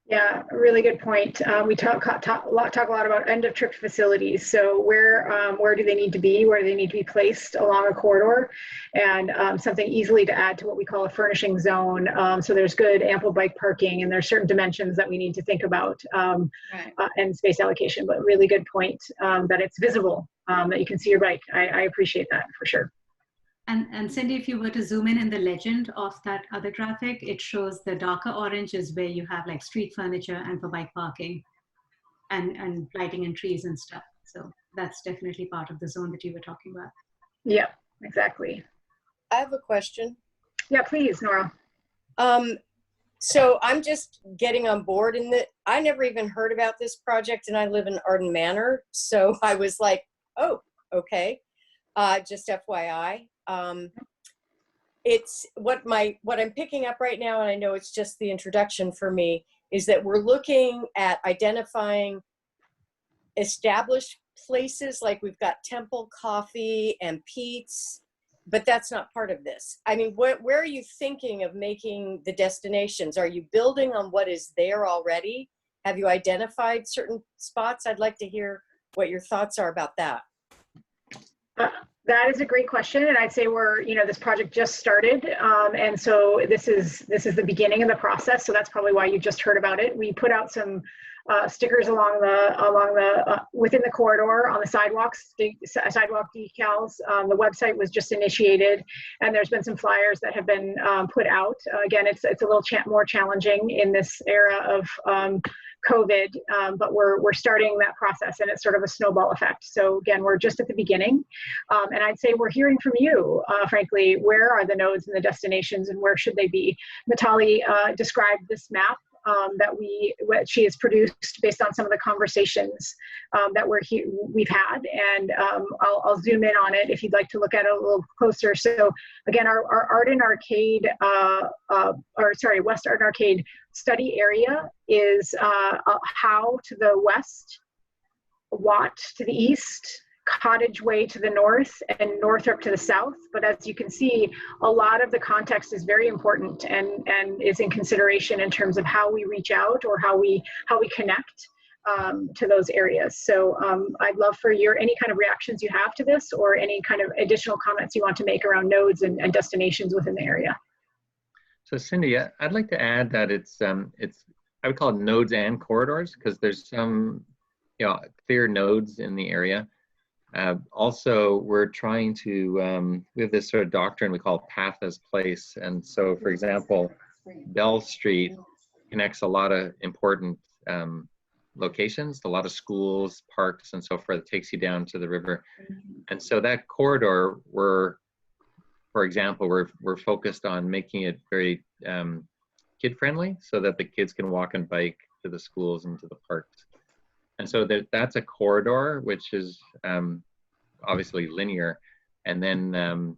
Yeah, a really good point. We talk a lot about end of trip facilities. So where do they need to be? Where do they need to be placed along a corridor? And something easily to add to what we call a furnishing zone. So there's good ample bike parking, and there's certain dimensions that we need to think about and space allocation. But really good point that it's visible, that you can see your bike. I appreciate that for sure. And Cindy, if you were to zoom in the legend of that other graphic, it shows the darker orange is where you have like street furniture and for bike parking and lighting and trees and stuff. So that's definitely part of the zone that you were talking about. Yeah, exactly. I have a question. Yeah, please, Nora. So I'm just getting on board in that. I never even heard about this project, and I live in Arden Manor. So I was like, oh, okay. Just FYI. It's what I'm picking up right now, and I know it's just the introduction for me, is that we're looking at identifying established places, like we've got Temple Coffee and Pete's, but that's not part of this. I mean, where are you thinking of making the destinations? Are you building on what is there already? Have you identified certain spots? I'd like to hear what your thoughts are about that. That is a great question, and I'd say this project just started, and so this is the beginning of the process. So that's probably why you just heard about it. We put out some stickers along the within the corridor on the sidewalks, sidewalk decals. The website was just initiated, and there's been some flyers that have been put out. Again, it's a little more challenging in this era of COVID, but we're starting that process, and it's sort of a snowball effect. So again, we're just at the beginning, and I'd say we're hearing from you, frankly, where are the nodes and the destinations, and where should they be? Mitali described this map what she has produced based on some of the conversations that we've had. And I'll zoom in on it if you'd like to look at it a little closer. So again, our Arden Arcade, West Arden Arcade study area is Howe to the west, Watt to the east, Cottage Way to the north, and Northrop to the south. But as you can see, a lot of the context is very important and is in consideration in terms of how we reach out or how we connect to those areas. So I'd love for any kind of reactions you have to this, or any kind of additional comments you want to make around nodes and destinations within the area. So Cindy, I'd like to add that it's I would call it nodes and corridors, because there's some clear nodes in the area. Also, we're trying to, we have this sort of doctrine we call path as place. And so, for example, Bell Street connects a lot of important locations, a lot of schools, parks, and so forth. It takes you down to the river. And so that corridor, for example, we're focused on making it very kid-friendly, so that the kids can walk and bike to the schools and to the parks. And so that's a corridor, which is obviously linear, and then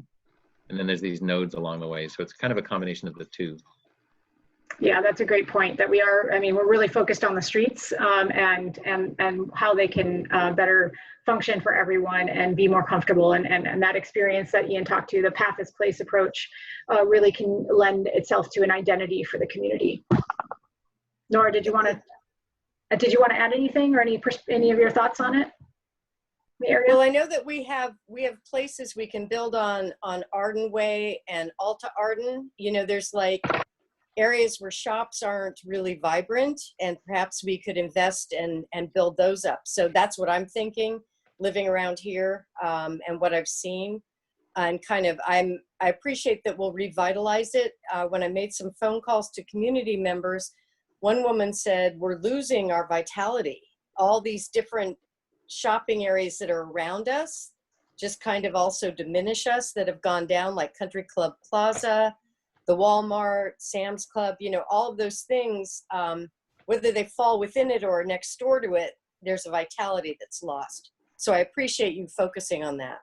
there's these nodes along the way. So it's kind of a combination of the two. Yeah, that's a great point. That we're really focused on the streets and how they can better function for everyone and be more comfortable. And that experience that Ian talked to, the path as place approach, really can lend itself to an identity for the community. Nora, did you want to add anything, or any of your thoughts on it? The area? Well, I know that we have places we can build on Arden Way and Alta Arden. There's like areas where shops aren't really vibrant, and perhaps we could invest and build those up. So that's what I'm thinking, living around here, and what I've seen. And I appreciate that we'll revitalize it. When I made some phone calls to community members, one woman said, we're losing our vitality. All these different shopping areas that are around us just kind of also diminish us, that have gone down, like Country Club Plaza, the Walmart, Sam's Club, all of those things, whether they fall within it or next door to it, there's a vitality that's lost. So I appreciate you focusing on that.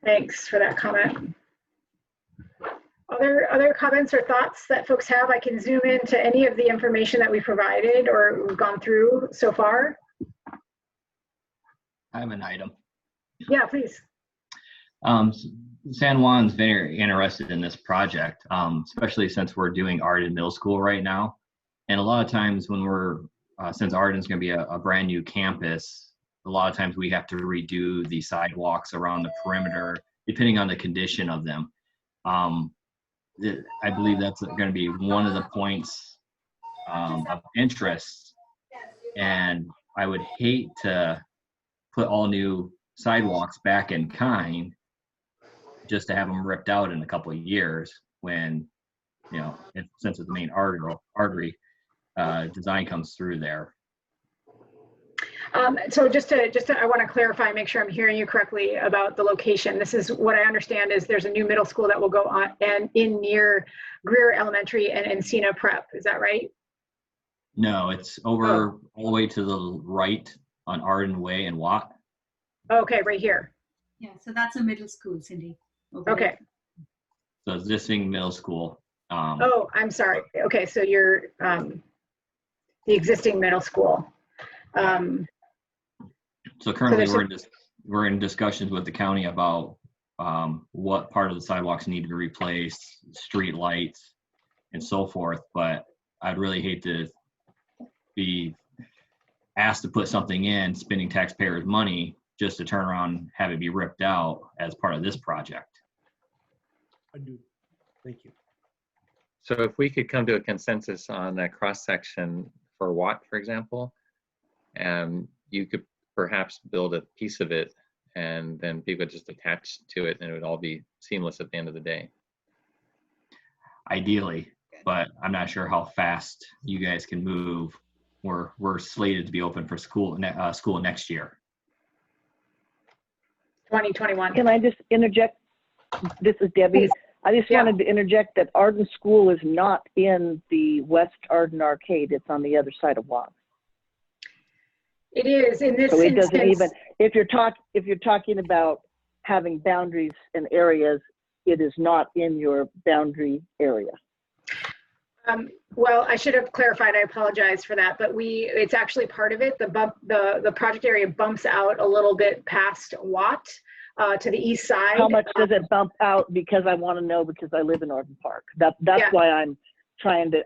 Thanks for that comment. Other comments or thoughts that folks have? I can zoom into any of the information that we provided or we've gone through so far. I have an item. Yeah, please. San Juan's very interested in this project, especially since we're doing Arden Middle School right now. And a lot of times when since Arden's going to be a brand new campus, a lot of times we have to redo the sidewalks around the perimeter, depending on the condition of them. I believe that's going to be one of the points of interest, and I would hate to put all new sidewalks back in kind just to have them ripped out in a couple of years when, since it's the main artery design comes through there. So just to, I want to clarify, make sure I'm hearing you correctly about the location. This is what I understand is there's a new middle school that will go on and in near Greer Elementary and Encina Prep. Is that right? No, it's over all the way to the right on Arden Way and Watt. Okay, right here. Yeah, so that's a middle school, Cindy. Okay. So existing middle school. Oh, I'm sorry. Okay, so you're the existing middle school. So currently we're in discussions with the county about what part of the sidewalks need to be replaced, street lights, and so forth. But I'd really hate to be asked to put something in, spending taxpayers' money, just to turn around and have it be ripped out as part of this project. I do. Thank you. So if we could come to a consensus on a cross-section for Watt, for example, you could perhaps build a piece of it and then people just attach to it and it would all be seamless at the end of the day. Ideally, but I'm not sure how fast you guys can move. We're slated to be open for school next year. 2021. Can I just interject? This is Debbie. I just wanted to interject that Arden School is not in the West Arden Arcade. It's on the other side of Watts. It is in this So it instance. doesn't even, if you're talking about having boundaries and areas, it is not in your boundary area. Well, I should have clarified. I apologize for that, but it's actually part of it. The project area bumps out a little bit past Watt to the east side. How much does it bump out? Because I want to know, because I live in Arden Park. That's why I'm trying to,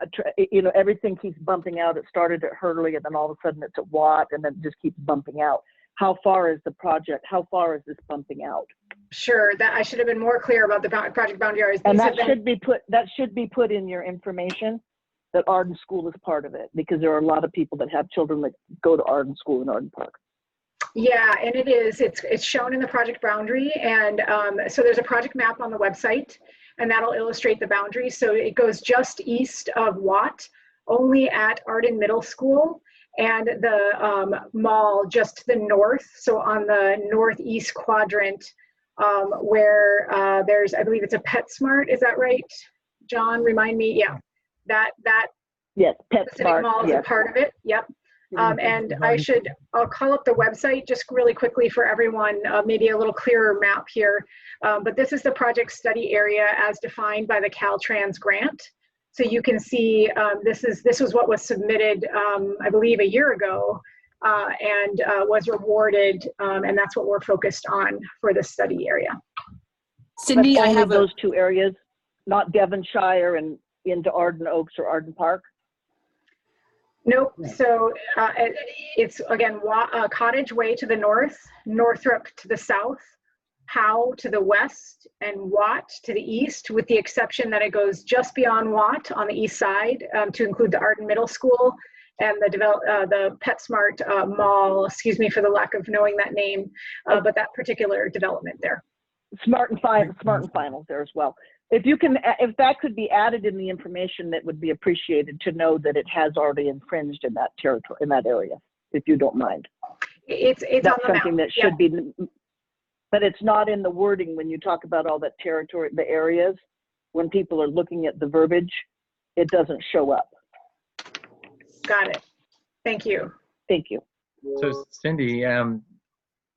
you know, everything keeps bumping out. It started at Hurley, and then all of a sudden it's at Watt, and then it just keeps bumping out. How far is the project? How far is this bumping out? Sure, that I should have been more clear about the project boundary areas. And that should be put in your information, that Arden School is part of it, because there are a lot of people that have children that go to Arden School in Arden Park. Yeah, and it is. It's shown in the project boundary, and so there's a project map on the website, and that'll illustrate the boundaries. So it goes just east of Watt, only at Arden Middle School, and the mall just to the north. So on the northeast quadrant, where there's, I believe it's a PetSmart. Is that right, John? Remind me. Yeah, that yes, PetSmart mall is a part of it. Yep. And I'll call up the website just really quickly for everyone, maybe a little clearer map here. But this is the project study area as defined by the Caltrans grant. So you can see this was what was submitted, I believe, a year ago, and was rewarded, and that's what we're focused on for the study area. Cindy, I have those two areas, not Devonshire and into Arden Oaks or Arden Park. Nope. So it's again Cottage Way to the north, Northrop to the south, Howe to the west, and Watt to the east, with the exception that it goes just beyond Watt on the east side to include the Arden Middle School and the PetSmart mall. Excuse me for the lack of knowing that name, but that particular development there. Smart and Finals there as well. If you can, if that could be added in the information, that would be appreciated, to know that it has already infringed in that territory, in that area, if you don't mind. It's That's on the something map. that should be, but it's not in the wording when you talk about all that territory, the areas. When people are looking at the verbiage, it doesn't show up. Got it. Thank you. Thank you. So Cindy,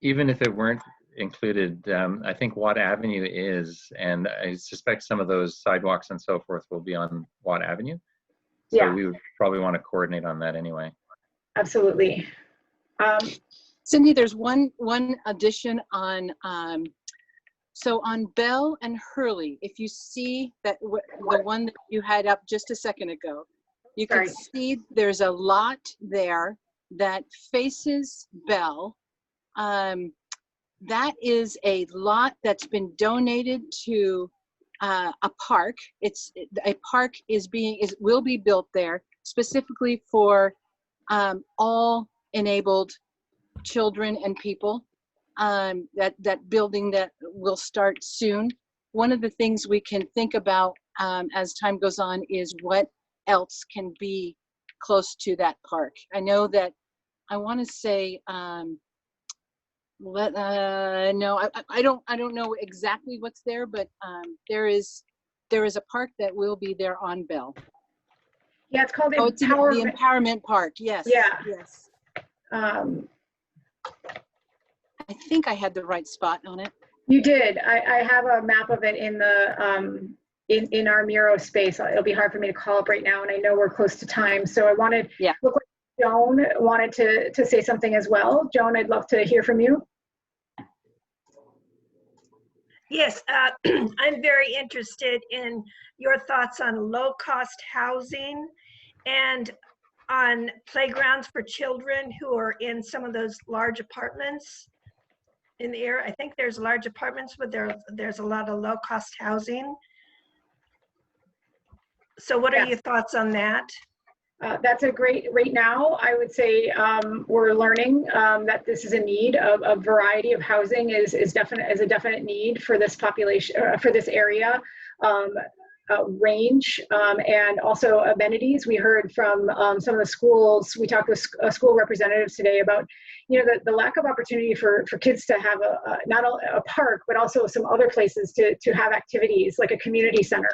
even if it weren't included, I think Watt Avenue is, and I suspect some of those sidewalks and so forth will be on Watt Avenue. So Yeah. we would probably want to coordinate on that anyway. Absolutely. Cindy, there's one addition on, so on Bell and Hurley, if you see that the one that you had up just a second ago, you can see there's a lot there that faces Bell. That is a lot that's been donated to a park. A park will be built there specifically for all enabled children and people. That building that will start soon. One of the things we can think about as time goes on is what else can be close to that park. I know that I want to say. No, I don't know exactly what's there, but there is a park that will be there on Bell. Yeah, it's called the Empowerment Park. Yes. Yeah. Yes. I think I had the right spot on it. You did. I have a map of it in the in our Miro space. It'll be hard for me to call up right now, and I know we're close to time, so I wanted. Yeah. Look like Joan wanted to say something as well. Joan, I'd love to hear from you. Yes, I'm very interested in your thoughts on low-cost housing and on playgrounds for children who are in some of those large apartments in the area. I think there's large apartments, but there's a lot of low-cost housing. So what are your thoughts on that? That's a great, right now, I would say we're learning that this is a need of a variety of housing is a definite need for this population, for this area. range and also amenities. We heard from some of the schools. We talked with school representatives today about, the lack of opportunity for kids to have not a park, but also some other places to have activities like a community center.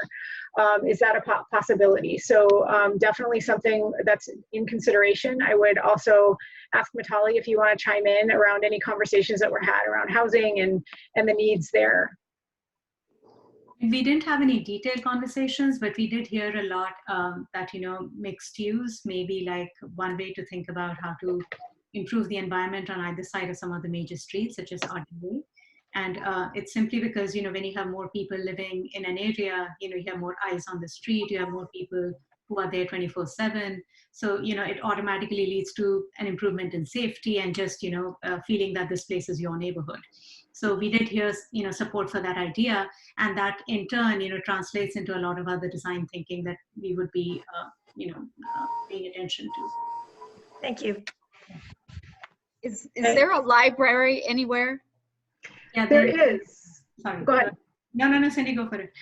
Is that a possibility? So definitely something that's in consideration. I would also ask Mitali if you want to chime in around any conversations that were had around housing and the needs there. We didn't have any detailed conversations, but we did hear a lot that, mixed use may be like one way to think about how to improve the environment on either side of some of the major streets, such as Arden Way. And it's simply because, when you have more people living in an area, you have more eyes on the street, you have more people who are there 24/7. So, it automatically leads to an improvement in safety and just, feeling that this place is your neighborhood. So we did hear, support for that idea, and that in turn, translates into a lot of other design thinking that we would be, paying attention to. Thank you. Is there a library anywhere? Yeah, there is. Sorry. Go ahead. No, Cindy, go for it.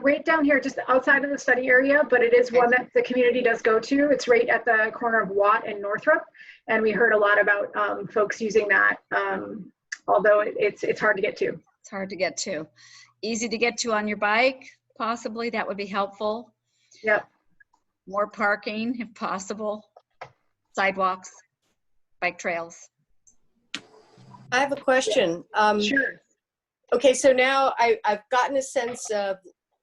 Right down here, just outside of the study area, but it is one that the community does go to. It's right at the corner of Watt and Northrop, and we heard a lot about folks using that. Although it's hard to get to. It's hard to get to. Easy to get to on your bike, possibly. That would be helpful. Yep. More parking, if possible. Sidewalks, bike trails. I have a question. Sure. Okay, so now I've gotten a sense of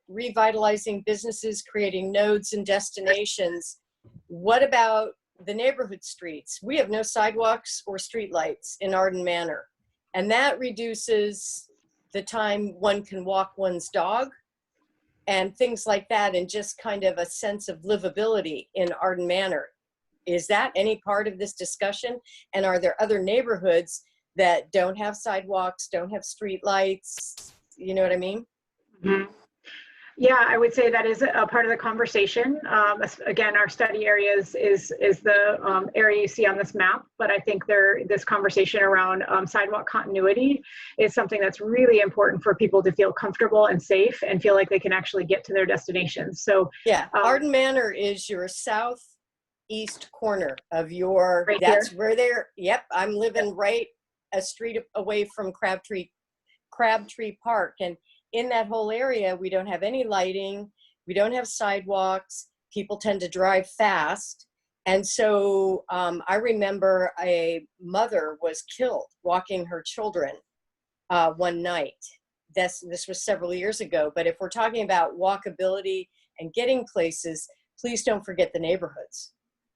revitalizing businesses, creating nodes and destinations. What about the neighborhood streets? We have no sidewalks or streetlights in Arden Manor. And that reduces the time one can walk one's dog and things like that, and just kind of a sense of livability in Arden Manor. Is that any part of this discussion? And are there other neighborhoods that don't have sidewalks, don't have street lights? You know what I mean? Mm-hmm. Yeah, I would say that is a part of the conversation. Again, our study area is the area you see on this map, but I think this conversation around sidewalk continuity is something that's really important for people to feel comfortable and safe and feel like they can actually get to their destinations. So yeah, Arden Manor is your southeast corner of your, right that's here. where they're, yep, I'm living right a street away from Crabtree Park. And in that whole area, we don't have any lighting, we don't have sidewalks, people tend to drive fast. And so I remember a mother was killed walking her children one night. This was several years ago, but if we're talking about walkability and getting places, please don't forget the neighborhoods.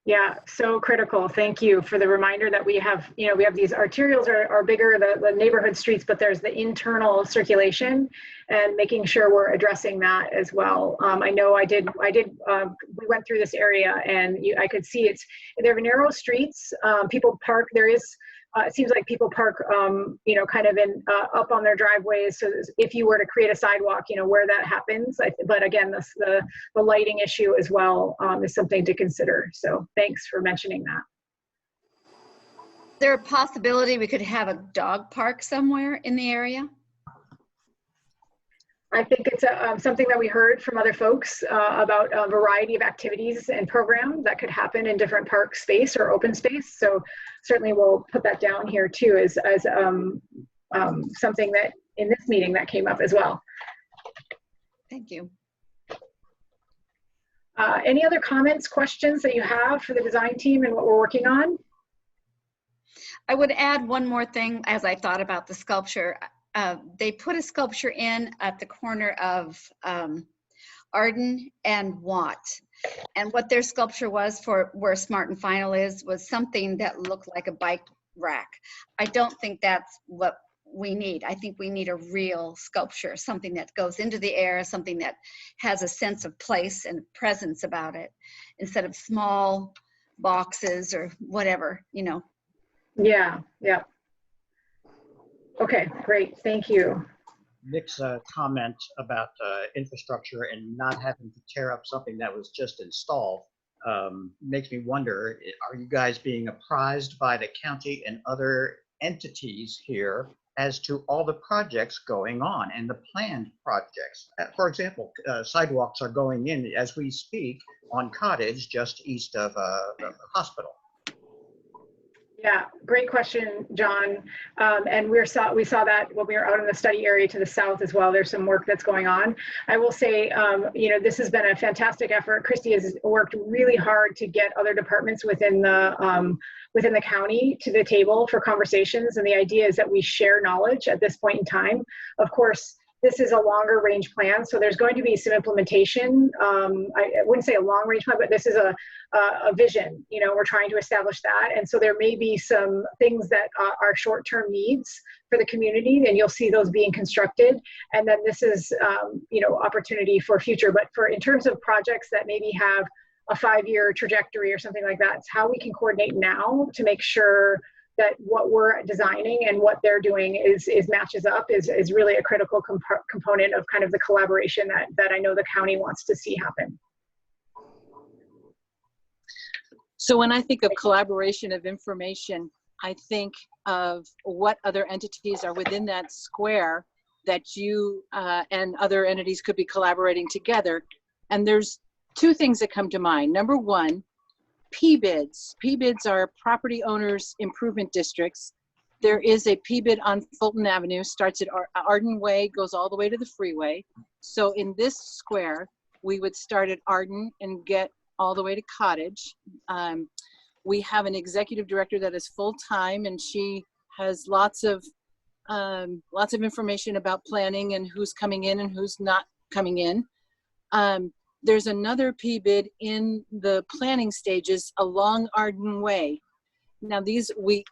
Yeah, so critical. Thank you for the reminder that we have these arterials are bigger, the neighborhood streets, but there's the internal circulation and making sure we're addressing that as well. I know we went through this area and I could see there are narrow streets, people park, it seems like people park, kind of up on their driveways. So if you were to create a sidewalk, where that happens. But again, the lighting issue as well is something to consider. So thanks for mentioning that. Is there a possibility we could have a dog park somewhere in the area? I think it's something that we heard from other folks about a variety of activities and programs that could happen in different park space or open space. So certainly we'll put that down here too as something that in this meeting that came up as well. Thank you. Any other comments, questions that you have for the design team and what we're working on? I would add one more thing as I thought about the sculpture. They put a sculpture in at the corner of Arden and Watt. And what their sculpture was for where Smart and Final was something that looked like a bike rack. I don't think that's what we need. I think we need a real sculpture, something that goes into the air, something that has a sense of place and presence about it, instead of small boxes or whatever, Yeah. Okay, great, thank you. Nick's comment about infrastructure and not having to tear up something that was just installed makes me wonder, are you guys being apprised by the county and other entities here as to all the projects going on and the planned projects. For example, sidewalks are going in as we speak on Cottage, just east of the hospital. Yeah, great question, John. And we saw that when we were out in the study area to the south as well. There's some work that's going on. I will say, this has been a fantastic effort. Christy has worked really hard to get other departments within the county to the table for conversations. And the idea is that we share knowledge at this point in time. Of course, this is a longer range plan, so there's going to be some implementation. I wouldn't say a long range plan, but this is a vision. We're trying to establish that, and so there may be some things that are short-term needs for the community, and you'll see those being constructed. And then this is, opportunity for future. But in terms of projects that maybe have a 5-year trajectory or something like that, it's how we can coordinate now to make sure that what we're designing and what they're doing is matches up is really a critical component of kind of the collaboration that I know the county wants to see happen. So when I think of collaboration of information, I think of what other entities are within that square that you and other entities could be collaborating together. And there's two things that come to mind. Number one, PBIDs. PBIDs are property owners improvement districts. There is a PBID on Fulton Avenue, starts at Arden Way, goes all the way to the freeway. So in this square, we would start at Arden and get all the way to Cottage. We have an executive director that is full-time, and she has lots of information about planning and who's coming in and who's not coming in. There's another PBID in the planning stages along Arden Way. Now these, we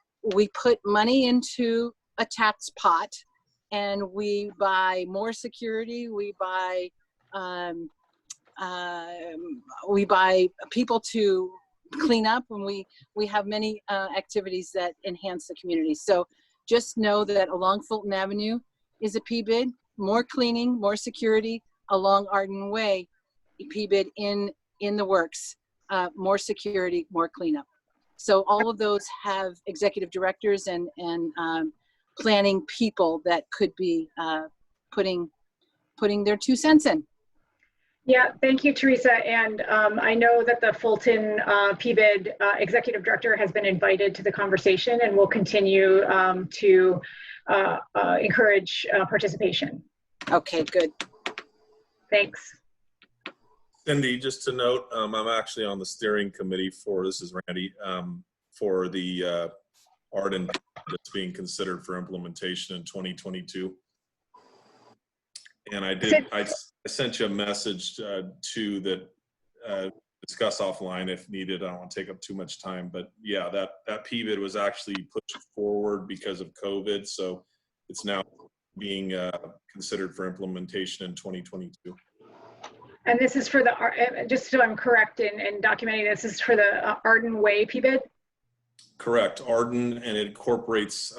put money into a tax pot, and we buy more security, we buy people to clean up, and we have many activities that enhance the community. So just know that along Fulton Avenue is a PBID, more cleaning, more security. Along Arden Way, PBID in the works, more security, more cleanup. So all of those have executive directors and planning people that could be putting their 2 cents in. Yeah, thank you, Teresa. And I know that the Fulton PBID executive director has been invited to the conversation, and will continue to encourage participation. Okay, good. Thanks. Cindy, just to note, I'm actually on the steering committee this is Randy, for the Arden that's being considered for implementation in 2022. And I sent you a message too that discuss offline if needed. I don't want to take up too much time, but yeah, that PBID was actually pushed forward because of COVID. So it's now being considered for implementation in 2022. And this is for the, just so I'm correct in documenting, this is for the Arden Way PBID? Correct, Arden, and it incorporates,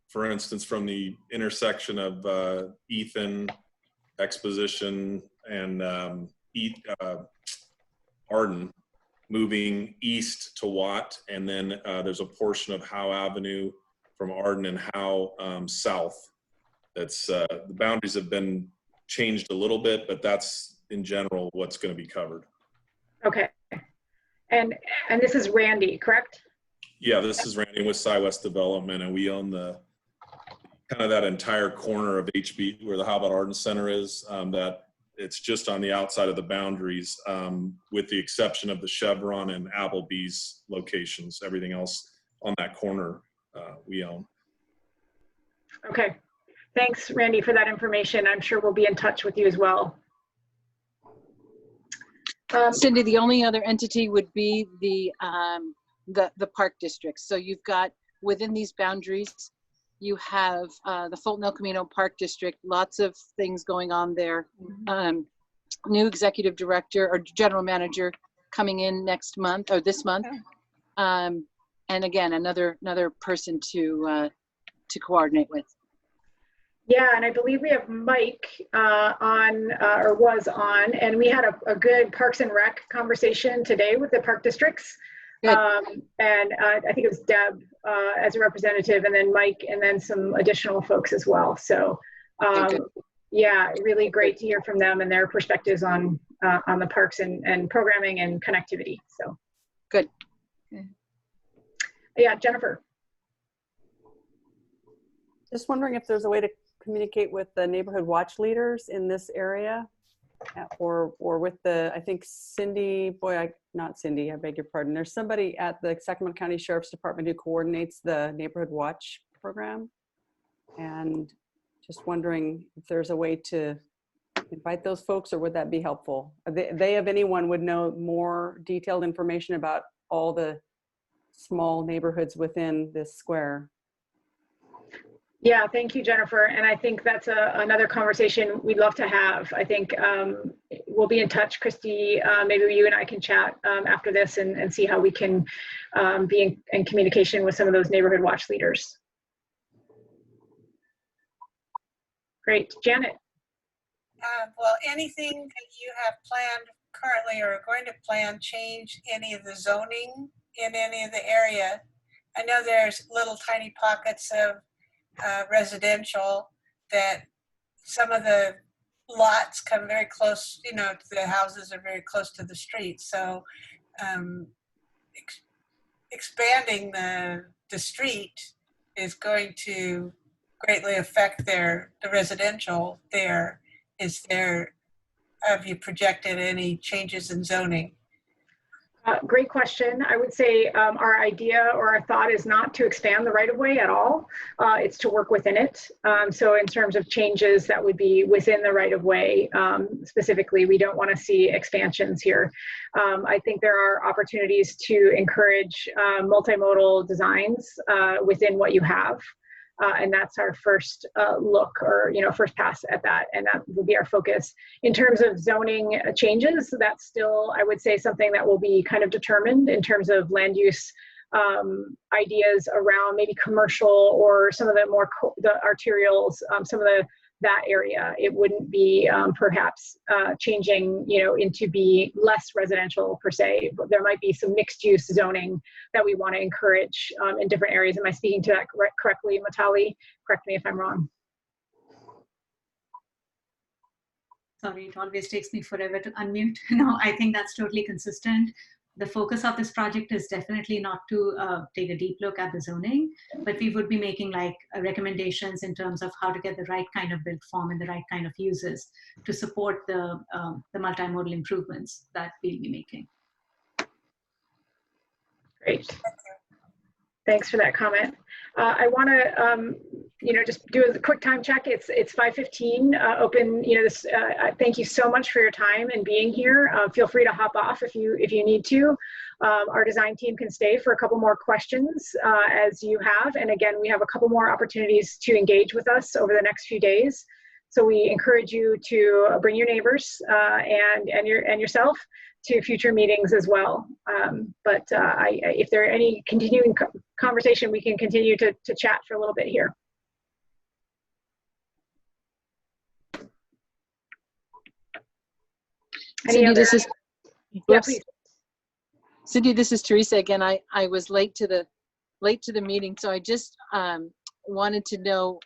for instance, from the intersection of Ethan, Exposition, and Arden, moving east to Watt, and then there's a portion of Howe Avenue from Arden and Howe south. That's the boundaries have been changed a little bit, but that's in general what's going to be covered. Okay, and this is Randy, correct? Yeah, this is Randy with SciWest Development, and we own the kind of that entire corner of HB where the How About Arden Center is. That it's just on the outside of the boundaries, with the exception of the Chevron and Applebee's locations. Everything else on that corner we own. Okay, thanks, Randy, for that information. I'm sure we'll be in touch with you as well. Cindy, the only other entity would be the park districts. So you've got, within these boundaries, you have the Fulton El Camino Park District, lots of things going on there. New executive director or general manager coming in next month or this month. And again, another person to coordinate with. Yeah, and I believe we have Mike on, or was on, and we had a good Parks and Rec conversation today with the park districts. And I think it was Deb as a representative, and then Mike, and then some additional folks as well. So yeah, really great to hear from them and their perspectives on the parks and programming and connectivity. So good. Yeah, Jennifer. Just wondering if there's a way to communicate with the neighborhood watch leaders in this area, or with the, I think Cindy, not Cindy, I beg your pardon. There's somebody at the Sacramento County Sheriff's Department who coordinates the neighborhood watch program. And just wondering if there's a way to invite those folks, or would that be helpful? They if anyone, would know more detailed information about all the small neighborhoods within this square. Yeah, thank you, Jennifer. And I think that's another conversation we'd love to have. I think we'll be in touch, Christy. Maybe you and I can chat after this and see how we can be in communication with some of those neighborhood watch leaders. Great. Janet. Well, anything that you have planned currently or are going to plan change any of the zoning in any of the area? I know there's little tiny pockets of residential that some of the lots come very close, you know, the houses are very close to the street. So expanding the street is going to greatly affect the residential there. Have you projected any changes in zoning? Great question. I would say our idea or our thought is not to expand the right-of-way at all. It's to work within it. So in terms of changes that would be within the right-of-way, specifically, we don't want to see expansions here. I think there are opportunities to encourage multimodal designs within what you have. And that's our first look, or first pass at that, and that will be our focus. In terms of zoning changes, that's still, I would say, something that will be kind of determined in terms of land use ideas around maybe commercial or some of the more the arterials, some of that area. It wouldn't be perhaps changing, into be less residential per se, but there might be some mixed use zoning that we want to encourage in different areas. Am I speaking to that correctly, Matali? Correct me if I'm wrong. Sorry, it always takes me forever to unmute. No, I think that's totally consistent. The focus of this project is definitely not to take a deep look at the zoning, but we would be making recommendations in terms of how to get the right kind of built form and the right kind of uses to support the multimodal improvements that we'll be making. Great. Thanks for that comment. I want to, just do a quick time check. It's 5:15. Open. Thank you so much for your time and being here. Feel free to hop off if you need to. Our design team can stay for a couple more questions as you have. And again, we have a couple more opportunities to engage with us over the next few days. So we encourage you to bring your neighbors and yourself to future meetings as well. But if there are any continuing conversation, we can continue to chat for a little bit here. Cindy, this is, yeah, please. Cindy, this is Teresa again. I was late to the meeting, so I just wanted to know.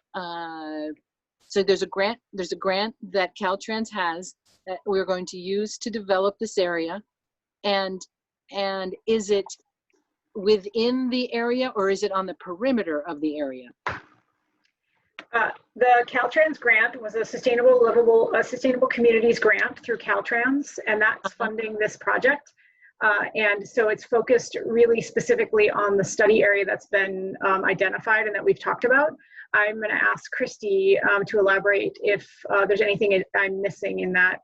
So there's a grant that Caltrans has that we're going to use to develop this area, and is it within the area or is it on the perimeter of the area? The Caltrans grant was a sustainable communities grant through Caltrans, and that's funding this project. And so it's focused really specifically on the study area that's been identified and that we've talked about. I'm going to ask Christy to elaborate if there's anything I'm missing in that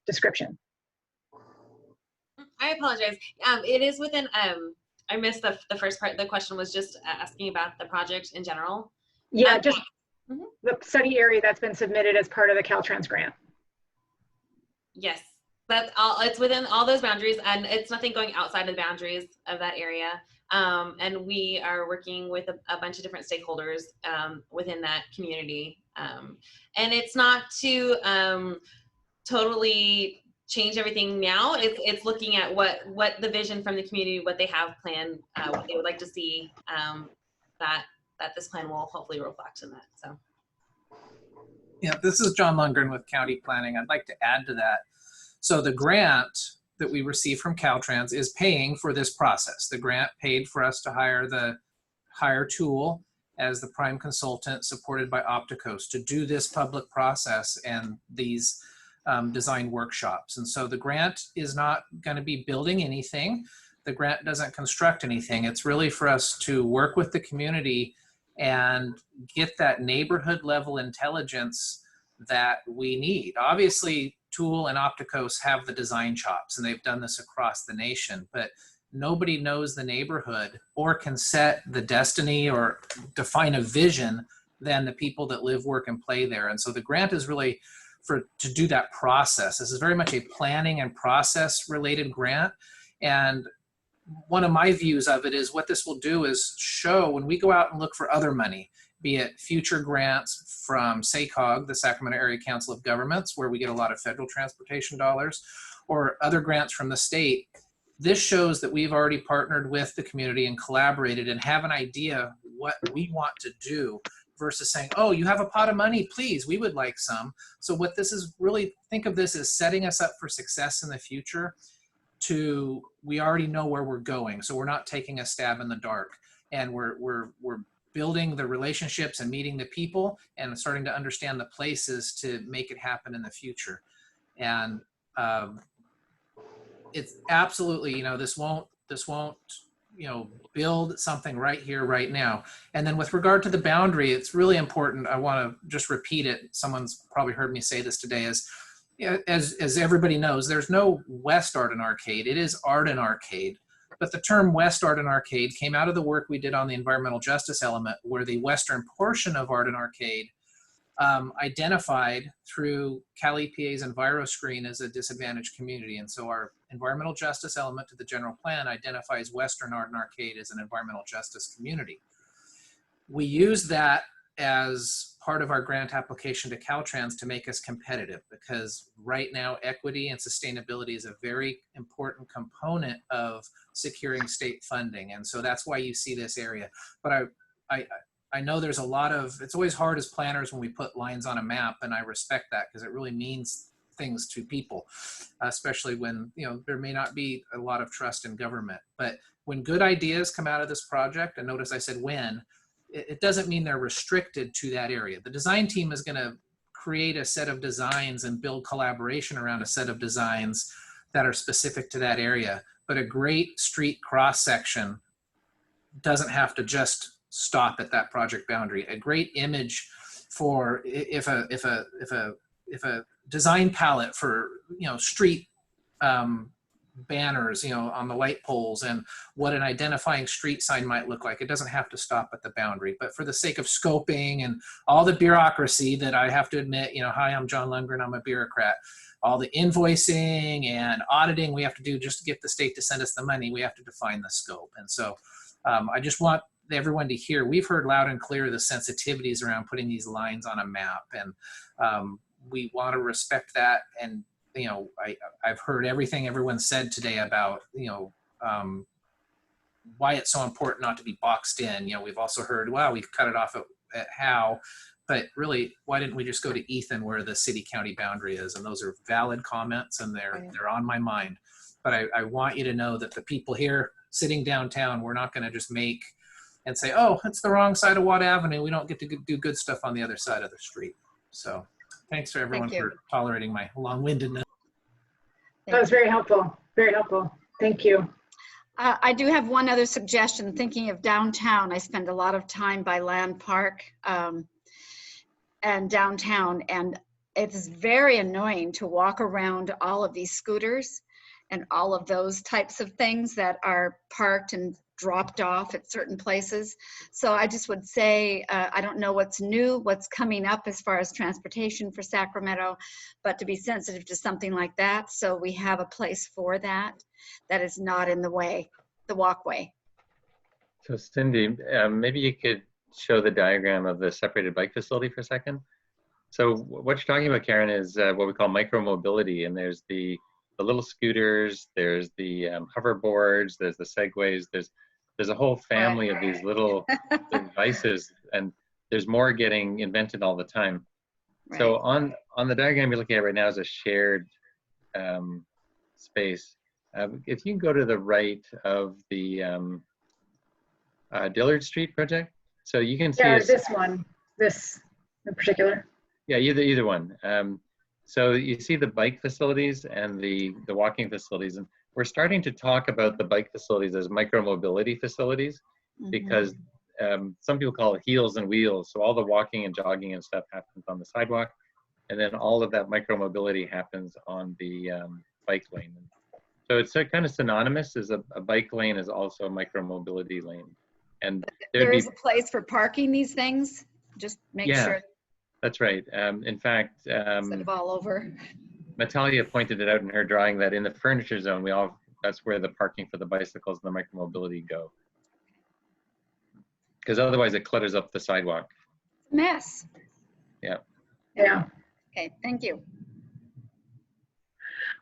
description. I apologize. It is within, I missed the first part. The question was just asking about the project in general. Yeah, just the study area that's been submitted as part of the Caltrans grant. Yes, that's all. It's within all those boundaries, and it's nothing going outside of the boundaries of that area. And we are working with a bunch of different stakeholders within that community. And it's not to totally change everything now. It's looking at what the vision from the community, what they have planned, what they would like to see, that this plan will hopefully reflect in that. So. Yeah, this is John Lundgren with County Planning. I'd like to add to that. So the grant that we received from Caltrans is paying for this process. The grant paid for us to hire Tool as the prime consultant supported by Opticos to do this public process and these design workshops. And so the grant is not going to be building anything. The grant doesn't construct anything. It's really for us to work with the community and get that neighborhood level intelligence that we need. Obviously, Tool and Opticos have the design chops, and they've done this across the nation, but nobody knows the neighborhood or can set the destiny or define a vision than the people that live, work, and play there. And so the grant is really to do that process. This is very much a planning and process related grant. And one of my views of it is what this will do is show when we go out and look for other money, be it future grants from SACOG, the Sacramento Area Council of Governments, where we get a lot of federal transportation dollars, or other grants from the state. This shows that we've already partnered with the community and collaborated and have an idea what we want to do versus saying, oh, you have a pot of money, please, we would like some. So what this is really, think of this as setting us up for success in the future. We already know where we're going, so we're not taking a stab in the dark, and we're building the relationships and meeting the people and starting to understand the places to make it happen in the future. And it's absolutely, this won't build something right here, right now. And then with regard to the boundary, it's really important. I want to just repeat it. Someone's probably heard me say this today is, as everybody knows, there's no West Arden Arcade. It is Arden Arcade. But the term West Arden Arcade came out of the work we did on the environmental justice element, where the western portion of Arden Arcade identified through Cal EPA's EnviroScreen as a disadvantaged community. And so our environmental justice element to the general plan identifies Western Arden Arcade as an environmental justice community. We use that as part of our grant application to Caltrans to make us competitive, because right now equity and sustainability is a very important component of securing state funding. And so that's why you see this area. But I know there's a lot of, it's always hard as planners when we put lines on a map, and I respect that because it really means things to people, especially when, there may not be a lot of trust in government. But when good ideas come out of this project, and notice I said when, it doesn't mean they're restricted to that area. The design team is going to create a set of designs and build collaboration around a set of designs that are specific to that area. But a great street cross section doesn't have to just stop at that project boundary. A great image for if a design palette for street banners on the light poles and what an identifying street sign might look like. It doesn't have to stop at the boundary, but for the sake of scoping and all the bureaucracy that I have to admit, hi, I'm John Lundgren, I'm a bureaucrat. All the invoicing and auditing we have to do just to get the state to send us the money, we have to define the scope. And so I just want everyone to hear, we've heard loud and clear the sensitivities around putting these lines on a map, and we want to respect that. And I've heard everything everyone said today about why it's so important not to be boxed in. We've also heard, wow, we've cut it off at how, but really, why didn't we just go to Ethan where the city-county boundary is? And those are valid comments, and they're on my mind. But I want you to know that the people here sitting downtown, we're not going to just make and say, oh, it's the wrong side of Watt Avenue, we don't get to do good stuff on the other side of the street. So thanks for everyone for tolerating my long-windedness. That was very helpful. Very helpful. Thank you. I do have one other suggestion. Thinking of downtown, I spend a lot of time by Land Park and downtown, and it's very annoying to walk around all of these scooters and all of those types of things that are parked and dropped off at certain places. So I just would say, I don't know what's new, what's coming up as far as transportation for Sacramento, but to be sensitive to something like that, so we have a place for that is not in the way, the walkway. So Cindy, maybe you could show the diagram of the separated bike facility for a second. So what you're talking about, Karen, is what we call micro mobility, and there's the little scooters, there's the hoverboards, there's the segways, there's a whole family of these little devices, and there's more getting invented all the time. Right. So on the diagram you're looking at right now is a shared space. If you go to the right of the Dillard Street project, so you can see this in particular. Yeah, either one. So you see the bike facilities and the walking facilities, and we're starting to talk about the bike facilities as micromobility facilities, because some people call it heels and wheels. So all the walking and jogging and stuff happens on the sidewalk, and then all of that micromobility happens on the bike lane. So it's kind of synonymous, as a bike lane is also a micromobility lane. And there is a place for parking these things. Just make sure. That's right. In fact, instead of all over. Natalia pointed it out in her drawing that in the furniture zone, that's where the parking for the bicycles and the micromobility go. Because otherwise it clutters up the sidewalk. Mess. Yeah. Yeah. Okay, thank you.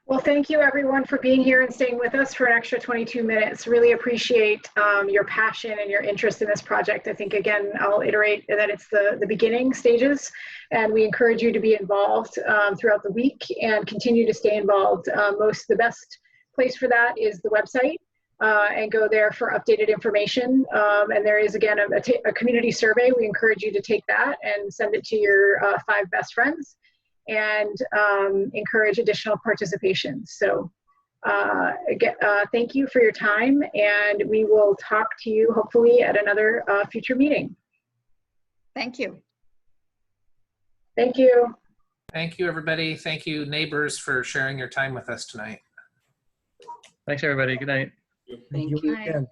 Well, thank you everyone for being here and staying with us for an extra 22 minutes. Really appreciate your passion and your interest in this project. I think, again, I'll iterate that it's the beginning stages, and we encourage you to be involved throughout the week and continue to stay involved. The best place for that is the website, and go there for updated information. And there is, again, a community survey. We encourage you to take that and send it to your 5 best friends, and encourage additional participation. So again, thank you for your time, and we will talk to you hopefully at another future meeting. Thank you. Thank you. Thank you, everybody. Thank you, neighbors, for sharing your time with us tonight. Thanks, everybody. Good night. Thank you again.